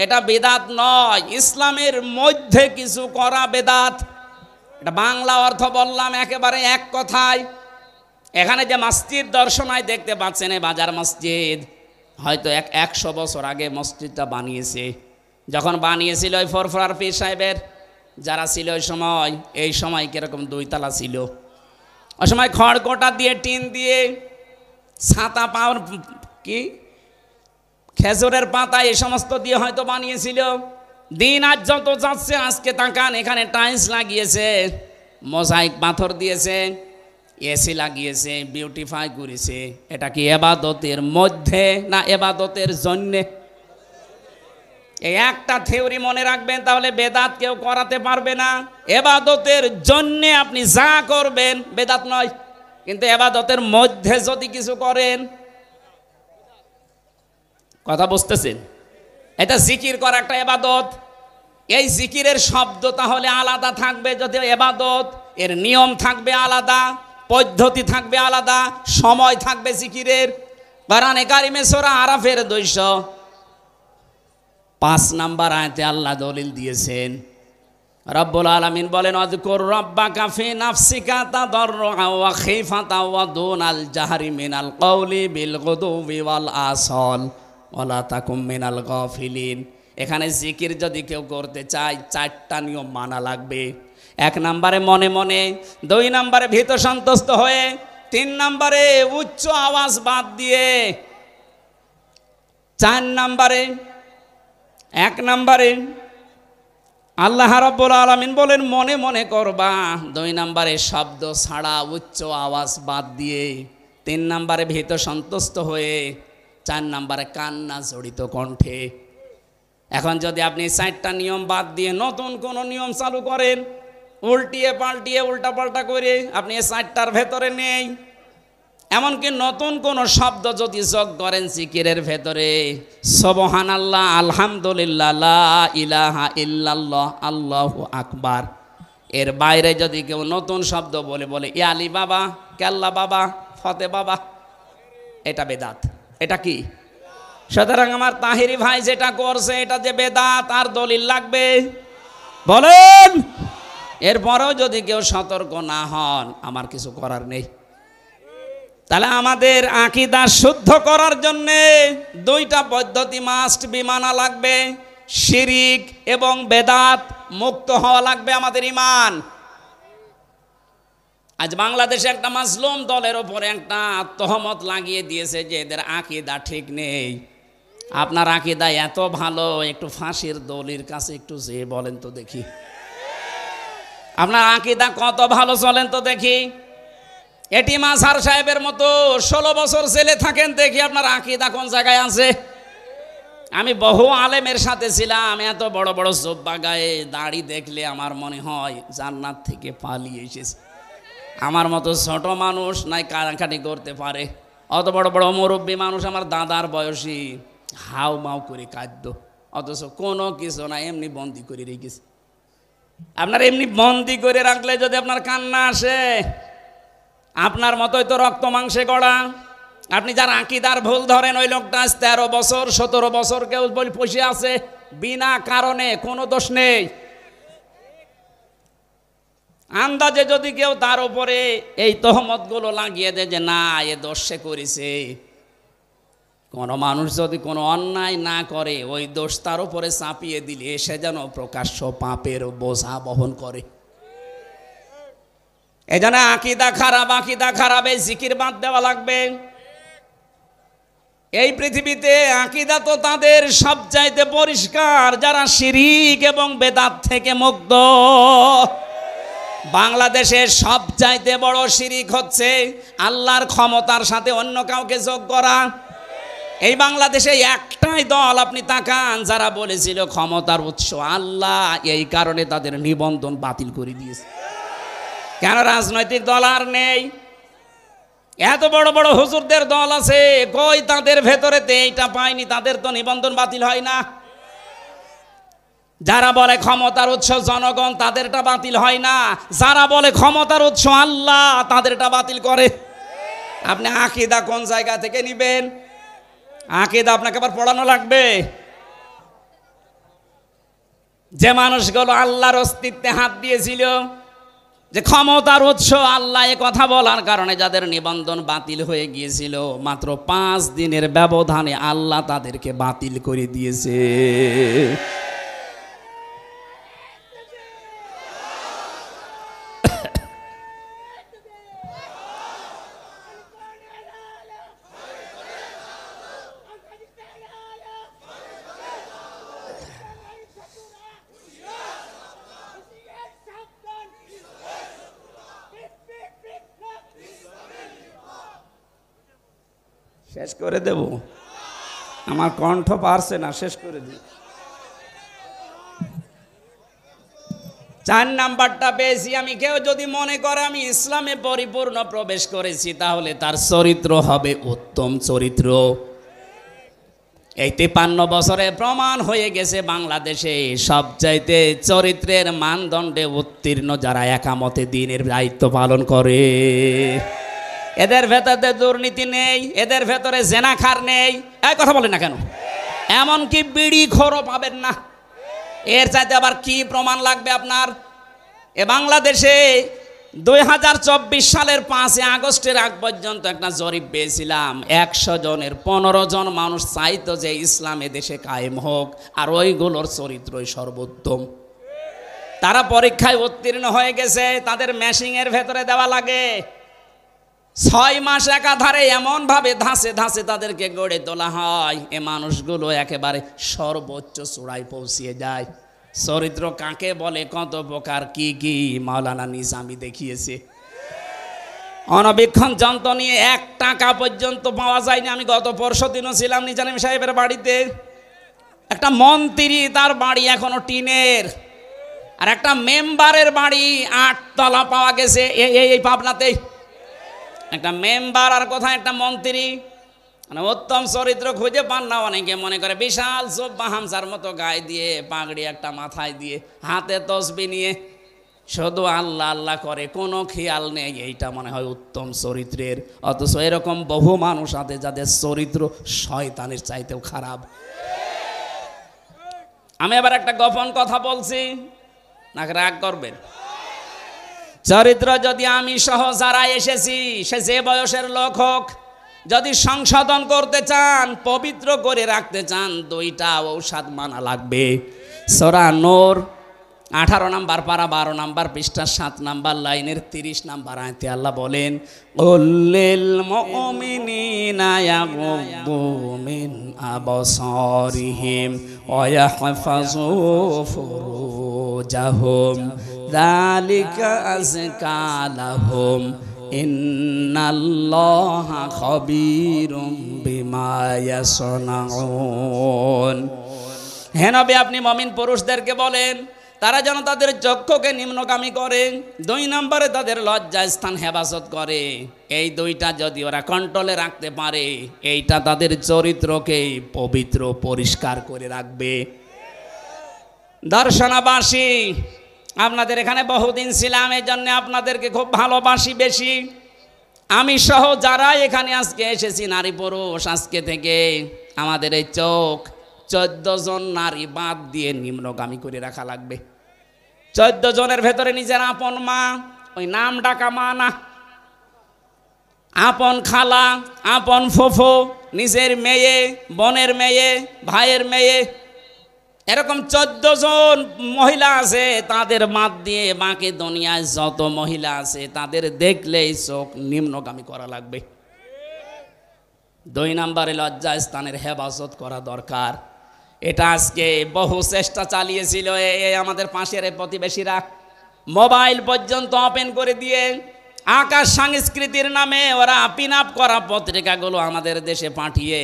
এটা বেদাত নয়, ইসলামের মধ্যে কিছু করা বেদাত। এটা বাংলা অর্থ বললাম একেবারে এক কথায়। এখানে যে মসজিদ দর্শনায় দেখতে পাচ্ছেন, এই বাজার মসজিদ, হয়তো 100 বছর আগে মসজিদটা বানিয়েছে। যখন বানিয়েছিল ওই ফরফরার পীর সাহেবের যারা ছিল ওই সময়, এই সময় কিরকম 2 তলা ছিল। ওই সময় খড়কোটা দিয়ে, টিন দিয়ে, ছাতা পাওয়ার কি খেজুরের পাতা এই সমস্ত দিয়ে হয়তো বানিয়েছিল। দিন আজ যত যাচ্ছে, আজকে তাকান এখানে টাইলস লাগিয়েছে, মোজাইক পাথর দিয়েছে, এসি লাগিয়েছে, বিউটিফাই করেছে। এটা কি ইবাদতের মধ্যে না ইবাদতের জন্যে? এই একটা থিওরি মনে রাখবেন, তাহলে বেদাত কেউ করাতে পারবে না। ইবাদতের জন্যে আপনি যা করবেন বেদাত নয়, কিন্তু ইবাদতের মধ্যে যদি কিছু করেন, কথা বুঝতেছেন? এটা জিকির করা একটা ইবাদত। এই জিকিরের শব্দ তাহলে আলাদা থাকবে, যদি ইবাদত এর নিয়ম থাকবে আলাদা, পদ্ধতি থাকবে আলাদা, সময় থাকবে জিকিরের। কোরআনে কারিমে সূরা আরাফের 205 নম্বর আয়াতে আল্লাহ দলিল দিয়েছেন। রব্বুল আলামিন বলেন, আযকুর রাব্বাকা ফি নাফসিকা তাদাররুআ ওয়া খিফাতা ওয়া দুনাল জাহরি মিনাল কওলি বিল গুদুবি ওয়াল আসল ওয়ালা তাকুম মিনাল গাফিলিন। এখানে জিকির যদি কেউ করতে চায় 4টা নিয়ম মানা লাগবে। 1 নম্বরে মনে মনে, 2 নম্বরে ভীত সন্তুষ্ট হয়ে, 3 নম্বরে উচ্চ আওয়াজ বাদ দিয়ে, 4 নম্বরে 1 নম্বরে আল্লাহ রাব্বুল আলামিন বলেন মনে মনে করবা। 2 নম্বরে শব্দ ছাড়া উচ্চ আওয়াজ বাদ দিয়ে, 3 নম্বরে ভীত সন্তুষ্ট হয়ে, 4 নম্বরে কান্না জড়িত কণ্ঠে। এখন যদি আপনি 4টা নিয়ম বাদ দিয়ে নতুন কোনো নিয়ম চালু করেন, উল্টিয়ে পাল্টিয়ে উল্টা পাল্টা করে, আপনি এই 4টার ভেতরে নেই, এমনকি নতুন কোন শব্দ যদি যোগ করেন জিকিরের ভেতরে, সুবহানাল্লাহ, আলহামদুলিল্লাহ, লা ইলাহা ইল্লাল্লাহ, আল্লাহু আকবার, এর বাইরে যদি কেউ নতুন শব্দ বলে ইয়ালি বাবা, কেল্লা বাবা, ফতে বাবা, এটা বেদাত। এটা কি? সুতরাং আমার তাহিরি ভাই যেটা করছে এটা যে বেদাত, আর দলিল লাগবে বলেন? এরপরেও যদি কেউ সতর্ক না হন, আমার কিছু করার নেই। তাহলে আমাদের আকীদা শুদ্ধ করার জন্য দুইটা পদ্ধতি মাস্ট বি মানা লাগবে। শিরিক এবং বেদাত মুক্ত হওয়া লাগবে আমাদের ঈমান। আজ বাংলাদেশে একটা মাজলুম দলের ওপরে একটা তহমত লাগিয়ে দিয়েছে যে এদের আকীদা ঠিক নেই। আপনার আকীদা এত ভালো, একটু ফাঁসির দলির কাছে একটু যেয়ে বলেন তো দেখি, আপনার আকীদা কত ভালো চলেন তো দেখি। এটি মাঝহার সাহেবের মতো 16 বছর জেলে থাকেন, দেখি আপনার আকীদা কোন জায়গায় আছে। আমি বহু আলেমের সাথে ছিলাম, এত বড় বড় জুব্বা গায়ে দাড়ি দেখলে আমার মনে হয় জান্নাত থেকে পালিয়ে এসেছে। আমার মতো ছোট মানুষ নাই কানাকাটি করতে পারে, অত বড় বড় মুরব্বী মানুষ আমার দাদার বয়সী হাউ মাউ করে কাঁদতো, অথচ কোনো কিছু না, এমনি বন্দি করে রেখেছে। আপনার এমনি বন্দি করে রাখলে যদি আপনার কান্না আসে, আপনার মতোই তো রক্ত মাংসে গড়া। আপনি যার আকীদার ভুল ধরেন, ওই লোকটা 13 বছর 17 বছর কেউ বলে বসে আছে বিনা কারণে, কোনো দোষ নেই। আন্দাজে যদি কেউ তার উপরে এই তহমতগুলো লাগিয়ে দেয় যে না এ দোষ সে করেছে, কোনো মানুষ যদি কোনো অন্যায় না করে ওই দোষ তার উপরে চাপিয়ে দিলে সে যেন প্রকাশ্য পাপের বোঝা বহন করে। এই জন্য আকীদা খারাপ, এই জিকির বাদ দেওয়া লাগবে। এই পৃথিবীতে আকীদা তো তাদের সবচাইতে পরিষ্কার যারা শিরিক এবং বেদাত থেকে মুক্ত। বাংলাদেশের সবচাইতে বড় শিরিক হচ্ছে আল্লাহর ক্ষমতার সাথে অন্য কাউকে যোগ করা। এই বাংলাদেশে একটাই দল আপনি তাকান যারা বলেছিল ক্ষমতার উৎস আল্লাহ, এই কারণে তাদের নিবন্ধন বাতিল করে দিয়েছে। কেন? রাজনৈতিক দল আর নেই। এত বড় বড় হুজুরদের দল আছে, কই তাদের ভেতরেতে এইটা পায়নি, তাদের তো নিবন্ধন বাতিল হয় না। যারা বলে ক্ষমতার উৎস জনগণ, তাদেরটা বাতিল হয় না। যারা বলে ক্ষমতার উৎস আল্লাহ, তাদেরটা বাতিল করে। আপনি আকীদা কোন জায়গা থেকে নিবেন? আকীদা আপনাকে আবার পড়ানো লাগবে। যে মানুষগুলো আল্লাহর অস্তিত্বে হাত দিয়েছিল, যে ক্ষমতার উৎস আল্লাহ, এ কথা বলার কারণে যাদের নিবন্ধন বাতিল হয়ে গিয়েছিল, মাত্র 5 দিনের ব্যবধানে আল্লাহ তাদেরকে বাতিল করে দিয়েছে। শেষ করে দেব, আমার কণ্ঠ পারছে না, শেষ করে দিই। 4 নাম্বারটা পেয়েছি আমি। কেউ যদি মনে করে আমি ইসলামে পরিপূর্ণ প্রবেশ করেছি, তাহলে তার চরিত্র হবে উত্তম চরিত্র। এই 53 বছরে প্রমাণ হয়ে গেছে বাংলাদেশে সবচাইতে চরিত্রের মানদণ্ডে উত্তীর্ণ যারা একামতে দ্বীনের দায়িত্ব পালন করে। এদের ভেতরে দুর্নীতি নেই, এদের ভেতরে জেনাখার নেই। এই কথা বলেন না কেন? এমনকি বিড়ি খোরও পাবেন না। এর চাইতে আবার কি প্রমাণ লাগবে আপনার? এ বাংলাদেশে 2024 সালের 5 আগস্টের আগ পর্যন্ত একটা জরিপ পেয়েছিলাম, 100 জনের 15 জন মানুষ চাইতো যে ইসলাম দেশে কায়েম হোক, আর ওইগুলোর চরিত্রই সর্বোত্তম। তারা পরীক্ষায় উত্তীর্ণ হয়ে গেছে, তাদের ম্যাশিংয়ের ভেতরে দেওয়া লাগে। 6 মাস একাধারে এমনভাবে ধাঁচে ধাঁচে তাদেরকে গড়ে তোলা হয়, এ মানুষগুলো একেবারে সর্বোচ্চ চূড়ায় পৌঁছিয়ে যায়। চরিত্র কাকে বলে, কত প্রকার কি কি মাওলানা নিজামী দেখিয়েছে। অনবীক্ষণ যন্ত্র নিয়ে 1 টাকা পর্যন্ত পাওয়া যায়নি। আমি গত পরশু দিনও ছিলাম নিজামী সাহেবের বাড়িতে। একটা মন্ত্রী, তার বাড়ি এখনো টিনের, আর একটা মেম্বারের বাড়ি 8 তলা পাওয়া গেছে এই পাবনাতেই। একটা মেম্বার আর কোথায় একটা মন্ত্রী, মানে উত্তম চরিত্র খুঁজে পান না। অনেকে মনে করে বিশাল জুব্বা হামসার মতো গায়ে দিয়ে, পাগড়ি একটা মাথায় দিয়ে, হাতে তসবি নিয়ে শুধু আল্লাহ আল্লাহ করে, কোনো খেয়াল নেই, এইটা মনে হয় উত্তম চরিত্রের। অথচ এরকম বহু মানুষ আছে যাদের চরিত্র শয়তানের চাইতেও খারাপ। আমি আবার একটা গোপন কথা বলছি, নাকি রাগ করবেন? চরিত্র যদি আমি সহ যারা এসেছি, সে যে বয়সের লোক হোক, যদি সংশোধন করতে চান, পবিত্র করে রাখতে চান, দুইটা ঔষধ মানা লাগবে। সূরা নূর 18 নম্বর পারা 12 নম্বর পৃষ্ঠা 7 নম্বর লাইনের 30 নম্বর আয়াতে আল্লাহ বলেন, উল্লিল মুমিনিনা ইয়াগুদ্দু মিন আবসারিহিম ওয়া ইয়াহফাযু ফুরুজাহুম যালিকা আযকা লাহুম ইন্নাল্লাহা খাবীরুম বিমা ইয়াসনাউন। হে নবী, আপনি মুমিন পুরুষদেরকে বলেন তারা যেন তাদের চক্ষুকে নিম্নগামী করে, 2 নম্বরে তাদের লজ্জা স্থান হেফাজত করে। এই দুইটা যদি ওরা কন্ট্রোলে রাখতে পারে, এইটা তাদের চরিত্রকে পবিত্র পরিষ্কার করে রাখবে। দর্শনাবাসী, আপনাদের এখানে বহুদিন ছিলাম, এই জন্য আপনাদেরকে খুব ভালোবাসি বেশি। আমি সহ যারা এখানে আজকে এসেছি, নারী পুরুষ, আজকে থেকে আমাদের এই চোখ 14 জন নারী বাদ দিয়ে নিম্নগামী করে রাখা লাগবে। 14 জনের ভেতরে নিজের আপন মা, ওই নাম ডাকা মা না, আপন খালা, আপন ফুফু, নিজের মেয়ে, বোনের মেয়ে, ভাইয়ের মেয়ে, এরকম 14 জন মহিলা আছে, তাদের বাদ দিয়ে বাকি দুনিয়ায় যত মহিলা আছে তাদের দেখলেই চোখ নিম্নগামী করা লাগবে। 2 নম্বরে লজ্জা স্থানের হেফাজত করা দরকার। এটা আজকে বহু চেষ্টা চালিয়েছিল আমাদের পাশের প্রতিবেশীরা, মোবাইল পর্যন্ত ওপেন করে দিয়ে আকাশ সংস্কৃতির নামে ওরা পিন আপ করা পত্রিকাগুলো আমাদের দেশে পাঠিয়ে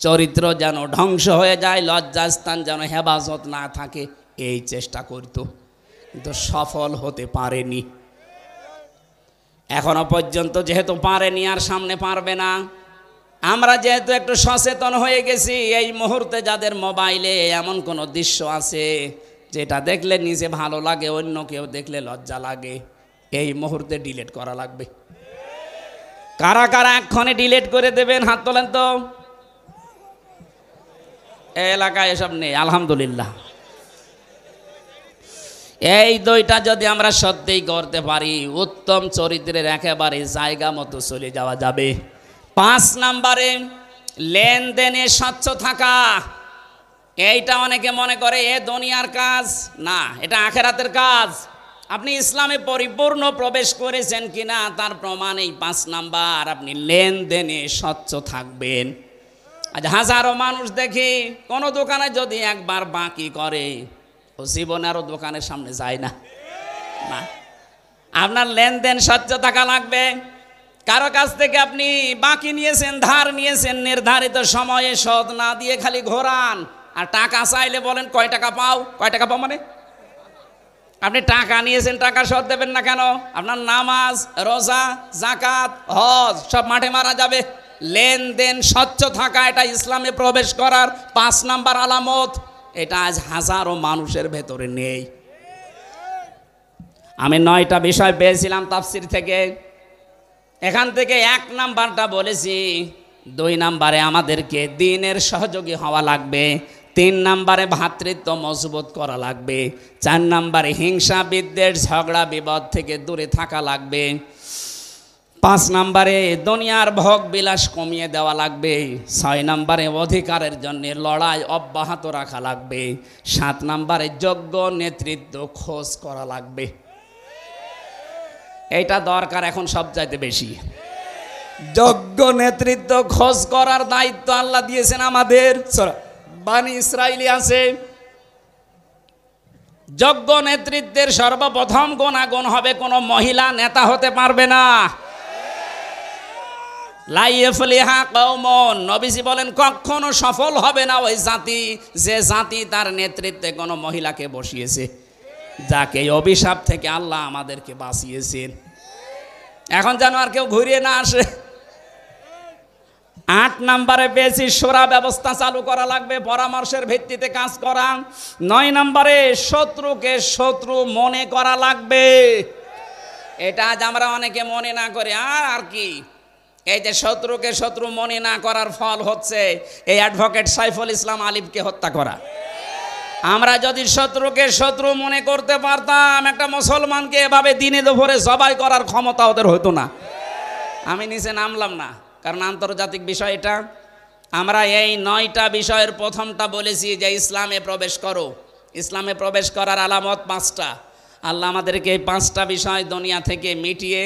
চরিত্র যেন ধ্বংস হয়ে যায়, লজ্জাস্থান যেন হেফাজত না থাকে, এই চেষ্টা করত, কিন্তু সফল হতে পারেনি। এখনো পর্যন্ত যেহেতু পারেনি, আর সামনে পারবে না। আমরা যেহেতু একটু সচেতন হয়ে গেছি, এই মুহূর্তে যাদের মোবাইলে এমন কোনো দৃশ্য আছে যেটা দেখলে নিজে ভালো লাগে, অন্য কেউ দেখলে লজ্জা লাগে, এই মুহূর্তে ডিলিট করা লাগবে। কারা কারা এক্ষণে ডিলিট করে দেবেন হাত তোলেন তো। এই এলাকায় এসব নেই, আলহামদুলিল্লাহ। এই দুইটা যদি আমরা সত্যিই করতে পারি, উত্তম চরিত্রের একেবারে জায়গা মতো চলে যাওয়া যাবে। 5 নম্বরে লেনদেনে স্বচ্ছ থাকা। এইটা অনেকে মনে করে এ দুনিয়ার কাজ না, এটা আখেরাতের কাজ। আপনি ইসলামে পরিপূর্ণ প্রবেশ করেছেন কিনা তার প্রমাণ এই 5 নাম্বার, আপনি লেনদেনে স্বচ্ছ থাকবেন। আজ হাজারো মানুষ দেখি কোনো দোকানে যদি একবার বাকি করে, ও জীবনে আরও দোকানের সামনে যায় না। না, আপনার লেনদেন স্বচ্ছ থাকা লাগবে। কারো কাছ থেকে আপনি বাকি নিয়েছেন, ধার নিয়েছেন, নির্ধারিত সময়ে শোধ না দিয়ে খালি ঘোরান, আর টাকা চাইলে বলেন কয় টাকা পাও, কয় টাকা পাও মানে আপনি টাকা নিয়েছেন, টাকা শোধ দেবেন না কেন? আপনার নামাজ, রোজা, যাকাত, হজ সব মাঠে মারা যাবে। লেনদেন স্বচ্ছ থাকা, এটা ইসলামে প্রবেশ করার 5 নাম্বার আলামত। এটা আজ হাজারো মানুষের ভেতরে নেই। আমি 9টা বিষয় পেয়েছিলাম তাফসির থেকে, এখান থেকে 1 নাম্বারটা বলেছি। 2 নাম্বারে আমাদেরকে দ্বীনের সহযোগী হওয়া লাগবে। 3 নাম্বারে ভ্রাতৃত্ব মজবুত করা লাগবে। 4 নাম্বারে হিংসা বিদ্বেষ ঝগড়া বিবাদ থেকে দূরে থাকা লাগবে। 5 নাম্বারে দুনিয়ার ভোগ বিলাস কমিয়ে দেওয়া লাগবে। 6 নাম্বারে অধিকারের জন্য লড়াই অব্যাহত রাখা লাগবে। 7 নাম্বারে যোগ্য নেতৃত্ব খোঁজ করা লাগবে। এইটা দরকার এখন সবচাইতে বেশি। যোগ্য নেতৃত্ব খোঁজ করার দায়িত্ব আল্লাহ দিয়েছেন আমাদের। বানি ইসরাইলি আছে, যোগ্য নেতৃত্বের সর্বপ্রথম গুণাগুণ হবে কোনো মহিলা নেতা হতে পারবে না। লা ইয়াফলিহা কওমুন, নবীজি বলেন কখনো সফল হবে না ওই জাতি যে জাতি তার নেতৃত্বে কোনো মহিলাকে বসিয়েছে, যাকে অভিশাপ থেকে আল্লাহ আমাদেরকে বাঁচিয়েছেন। এখন যেন আর কেউ ঘুরিয়ে না আসে। 8 নম্বরে পেয়েছি শোরা ব্যবস্থা চালু করা লাগবে, পরামর্শের ভিত্তিতে কাজ করা। 9 নম্বরে শত্রুকে শত্রু মনে করা লাগবে। এটা আজ আমরা অনেকে মনে না করে আর কি, এই যে শত্রুকে শত্রু মনে না করার ফল হচ্ছে এই অ্যাডভোকেট সাইফুল ইসলাম আলিফকে হত্যা করা। আমরা যদি শত্রুকে শত্রু মনে করতে পারতাম, একটা মুসলমানকে এভাবে দিনে দুপুরে জবাই করার ক্ষমতা ওদের হতো না। আমি নিচে নামলাম না, কারণ আন্তর্জাতিক বিষয় এটা। আমরা এই 9টা বিষয়ের প্রথমটা বলেছি যে ইসলামে প্রবেশ করো। ইসলামে প্রবেশ করার আলামত 5টা। আল্লাহ আমাদেরকে এই 5টা বিষয় দুনিয়া থেকে মিটিয়ে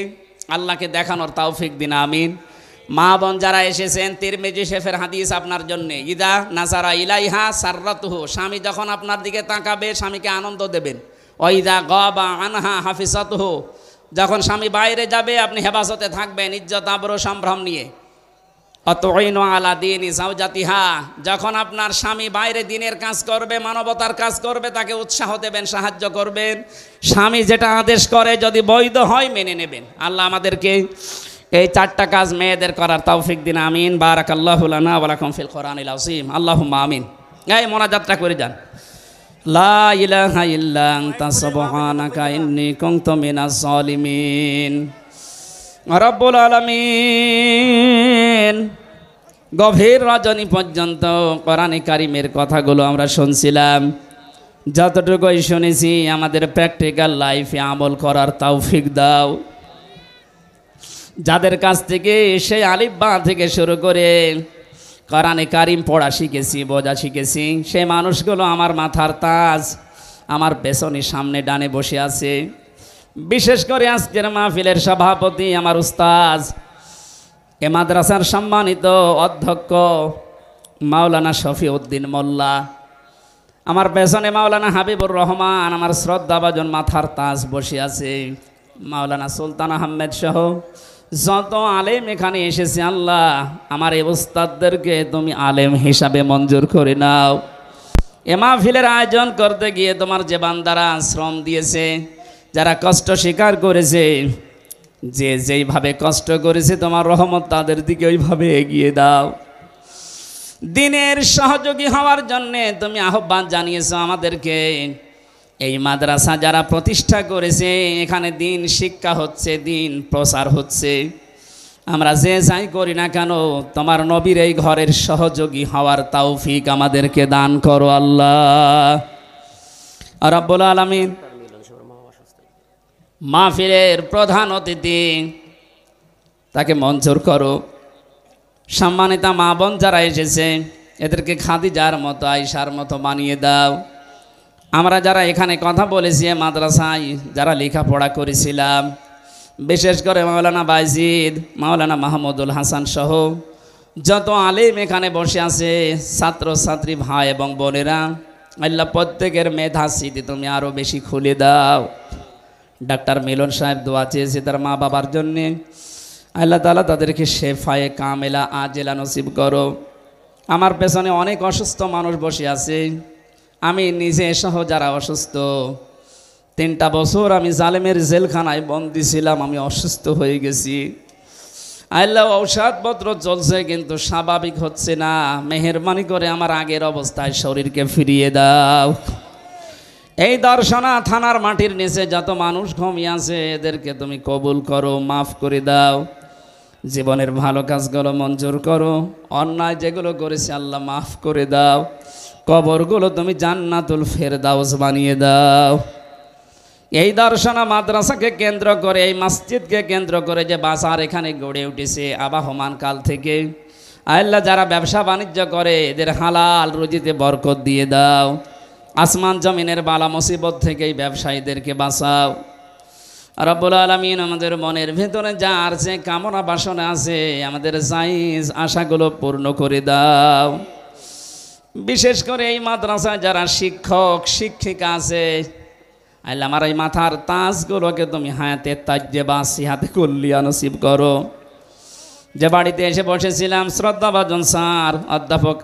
আল্লাহকে দেখানোর তৌফিক দিন, আমিন। মা বোন যারা এসেছেন, তিরমিজি শরীফের হাদিস আপনার জন্য, ইদা নাজারা ইলাইহা সাররাতুহু, স্বামী যখন আপনার দিকে তাকাবে স্বামীকে আনন্দ দেবেন। ওইদা গাবা আনহা হাফিজাতুহু, যখন স্বামী বাইরে যাবে আপনি হেফাজতে থাকবেন ইজ্জত আবরু সম্ভ্রম নিয়ে। অতঈনু আলা দীনি যাওজাতিহা, যখন আপনার স্বামী বাইরে দিনের কাজ করবে, মানবতার কাজ করবে, তাকে উৎসাহ দেবেন, সাহায্য করবেন। স্বামী যেটা আদেশ করে যদি বৈধ হয় মেনে নেবেন। আল্লাহ আমাদেরকে এই 4টা কাজ মেয়েদের করার তৌফিক দিন, আমিন। বারাকাল্লাহু লানা ওয়া লাকুম ফিল কোরআনিল আযীম, আল্লাহুম্মা আমিন। এই মোনাজাতটা করে যান। লা ইলাহা ইল্লা আনতা সুবহানাকা ইন্নী কুনতু মিনাজ জালিমিন। রব্বুল আলামিন, গভীর রজনী পর্যন্ত কোরআনে কারিমের কথাগুলো আমরা শুনছিলাম। যতটুকুই শুনেছি আমাদের প্র্যাকটিক্যাল লাইফে আমল করার তৌফিক দাও। যাদের কাছ থেকে সেই আলিফ বা থেকে শুরু করে কোরআনে কারিম পড়া শিখেছি, বোঝা শিখেছি, সেই মানুষগুলো আমার মাথার তাজ, আমার পেছনের সামনে ডানে বসে আছে। বিশেষ করে আজকের মাহফিলের সভাপতি আমার উস্তাজ, এ মাদ্রাসার সম্মানিত অধ্যক্ষ মাওলানা শফিউদ্দিন মোল্লা, আমার পেছনে মাওলানা হাবিবুর রহমান, আমার শ্রদ্ধাভাজন মাথার তাজ বসে আছে, মাওলানা সুলতান আহমেদ সহ যত আলেম এখানে এসেছে, আল্লাহ আমার এই উস্তাদদেরকে তুমি আলেম হিসাবে মঞ্জুর করে নাও। এ মাহফিলের আয়োজন করতে গিয়ে তোমার যে বান্দারা শ্রম দিয়েছে, যারা কষ্ট স্বীকার করেছে, যে যেইভাবে কষ্ট করেছে তোমার রহমত তাদের দিকে ওইভাবে এগিয়ে দাও। দিনের সহযোগী হওয়ার জন্যে তুমি আহ্বান জানিয়েছো আমাদেরকে। এই মাদ্রাসা যারা প্রতিষ্ঠা করেছে, এখানে দিন শিক্ষা হচ্ছে, দিন প্রচার হচ্ছে। আমরা যে যাই করি না কেন তোমার নবীর এই ঘরের সহযোগী হওয়ার তৌফিক আমাদেরকে দান করো আল্লাহ রাব্বুল আলামিন। মাহফিলের প্রধান অতিথি তাকে মঞ্জুর করো। সম্মানিতা মা বোন যারা এসেছে এদেরকে খাদিজার মতো, আয়েশার মতো বানিয়ে দাও। আমরা যারা এখানে কথা বলেছি, মাদ্রাসায় যারা লেখাপড়া করেছিলাম, বিশেষ করে মাওলানা বাইজিদ, মাওলানা মাহমুদুল হাসান সহ যত আলেম এখানে বসে আছে, ছাত্র ছাত্রী ভাই এবং বোনেরা, আল্লাহ প্রত্যেকের মেধা স্মৃতি তুমি আরও বেশি খুলে দাও। ডাক্তার মিলন সাহেব দোয়া চেয়েছে তার মা বাবার জন্যে, আল্লাহ তাআলা তাদেরকে শেফায়ে কামেলা আজেলা নসিব করো। আমার পেছনে অনেক অসুস্থ মানুষ বসে আছে, আমি নিজে সহ যারা অসুস্থ। 3টা বছর আমি জালেমের জেলখানায় বন্দি ছিলাম, আমি অসুস্থ হয়ে গেছি। আল্লাহ ঔষধপত্র চলছে কিন্তু স্বাভাবিক হচ্ছে না, মেহেরবানি করে আমার আগের অবস্থায় শরীরকে ফিরিয়ে দাও। এই দর্শনা থানার মাটির নিচে যত মানুষ ঘুমিয়ে আছে এদেরকে তুমি কবুল করো, মাফ করে দাও। জীবনের ভালো কাজগুলো মঞ্জুর করো, অন্যায় যেগুলো করেছে আল্লাহ মাফ করে দাও। কবরগুলো তুমি জান্নাতুল ফেরদাউস বানিয়ে দাও। এই দর্শনা মাদ্রাসাকে কেন্দ্র করে, এই মসজিদকে কেন্দ্র করে যে বাজার এখানে গড়ে উঠেছে আবাহমান কাল থেকে, আল্লাহ যারা ব্যবসা বাণিজ্য করে এদের হালাল রুজিতে বরকত দিয়ে দাও। আসমান জমিনের বালা মুসিবত থেকে এই ব্যবসায়ীদেরকে বাঁচাও রব্বুল আলামিন। আমাদের মনের ভেতরে যা আর যে কামনা বাসনা আছে, আমাদের জায়েজ আশাগুলো পূর্ণ করে দাও। বিশেষ করে এই মাদ্রাসায় যারা শিক্ষক শিক্ষিকা আছে, আল্লাহ আমার এই মাথার তাজগুলোকে তুমি হায়াতে তাজ্জেবা সিহাতে কুল্লিয়া নসিব করো। যে বাড়িতে এসে বসেছিলাম শ্রদ্ধাভাজন স্যার অধ্যাপক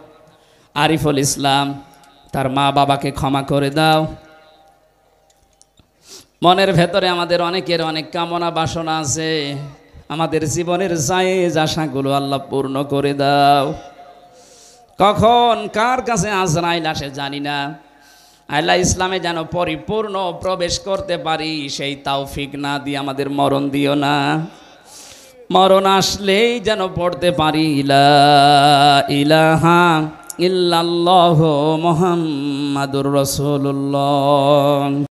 আরিফুল ইসলাম, তার মা বাবাকে ক্ষমা করে দাও। মনের ভেতরে আমাদের অনেকের অনেক কামনা বাসনা আছে, আমাদের জীবনের জায়েজ আশাগুলো আল্লাহ পূর্ণ করে দাও। কখন কার কাছে আজরাইল আসে জানি না, আল্লাহ ইসলামে যেন পরিপূর্ণ প্রবেশ করতে পারি সেই তৌফিক না দিয়ে আমাদের মরণ দিও না। মরণ আসলেই যেন পড়তে পারি লা ইলাহা ইল্লাল্লাহু মুহাম্মাদুর রাসূলুল্লাহ।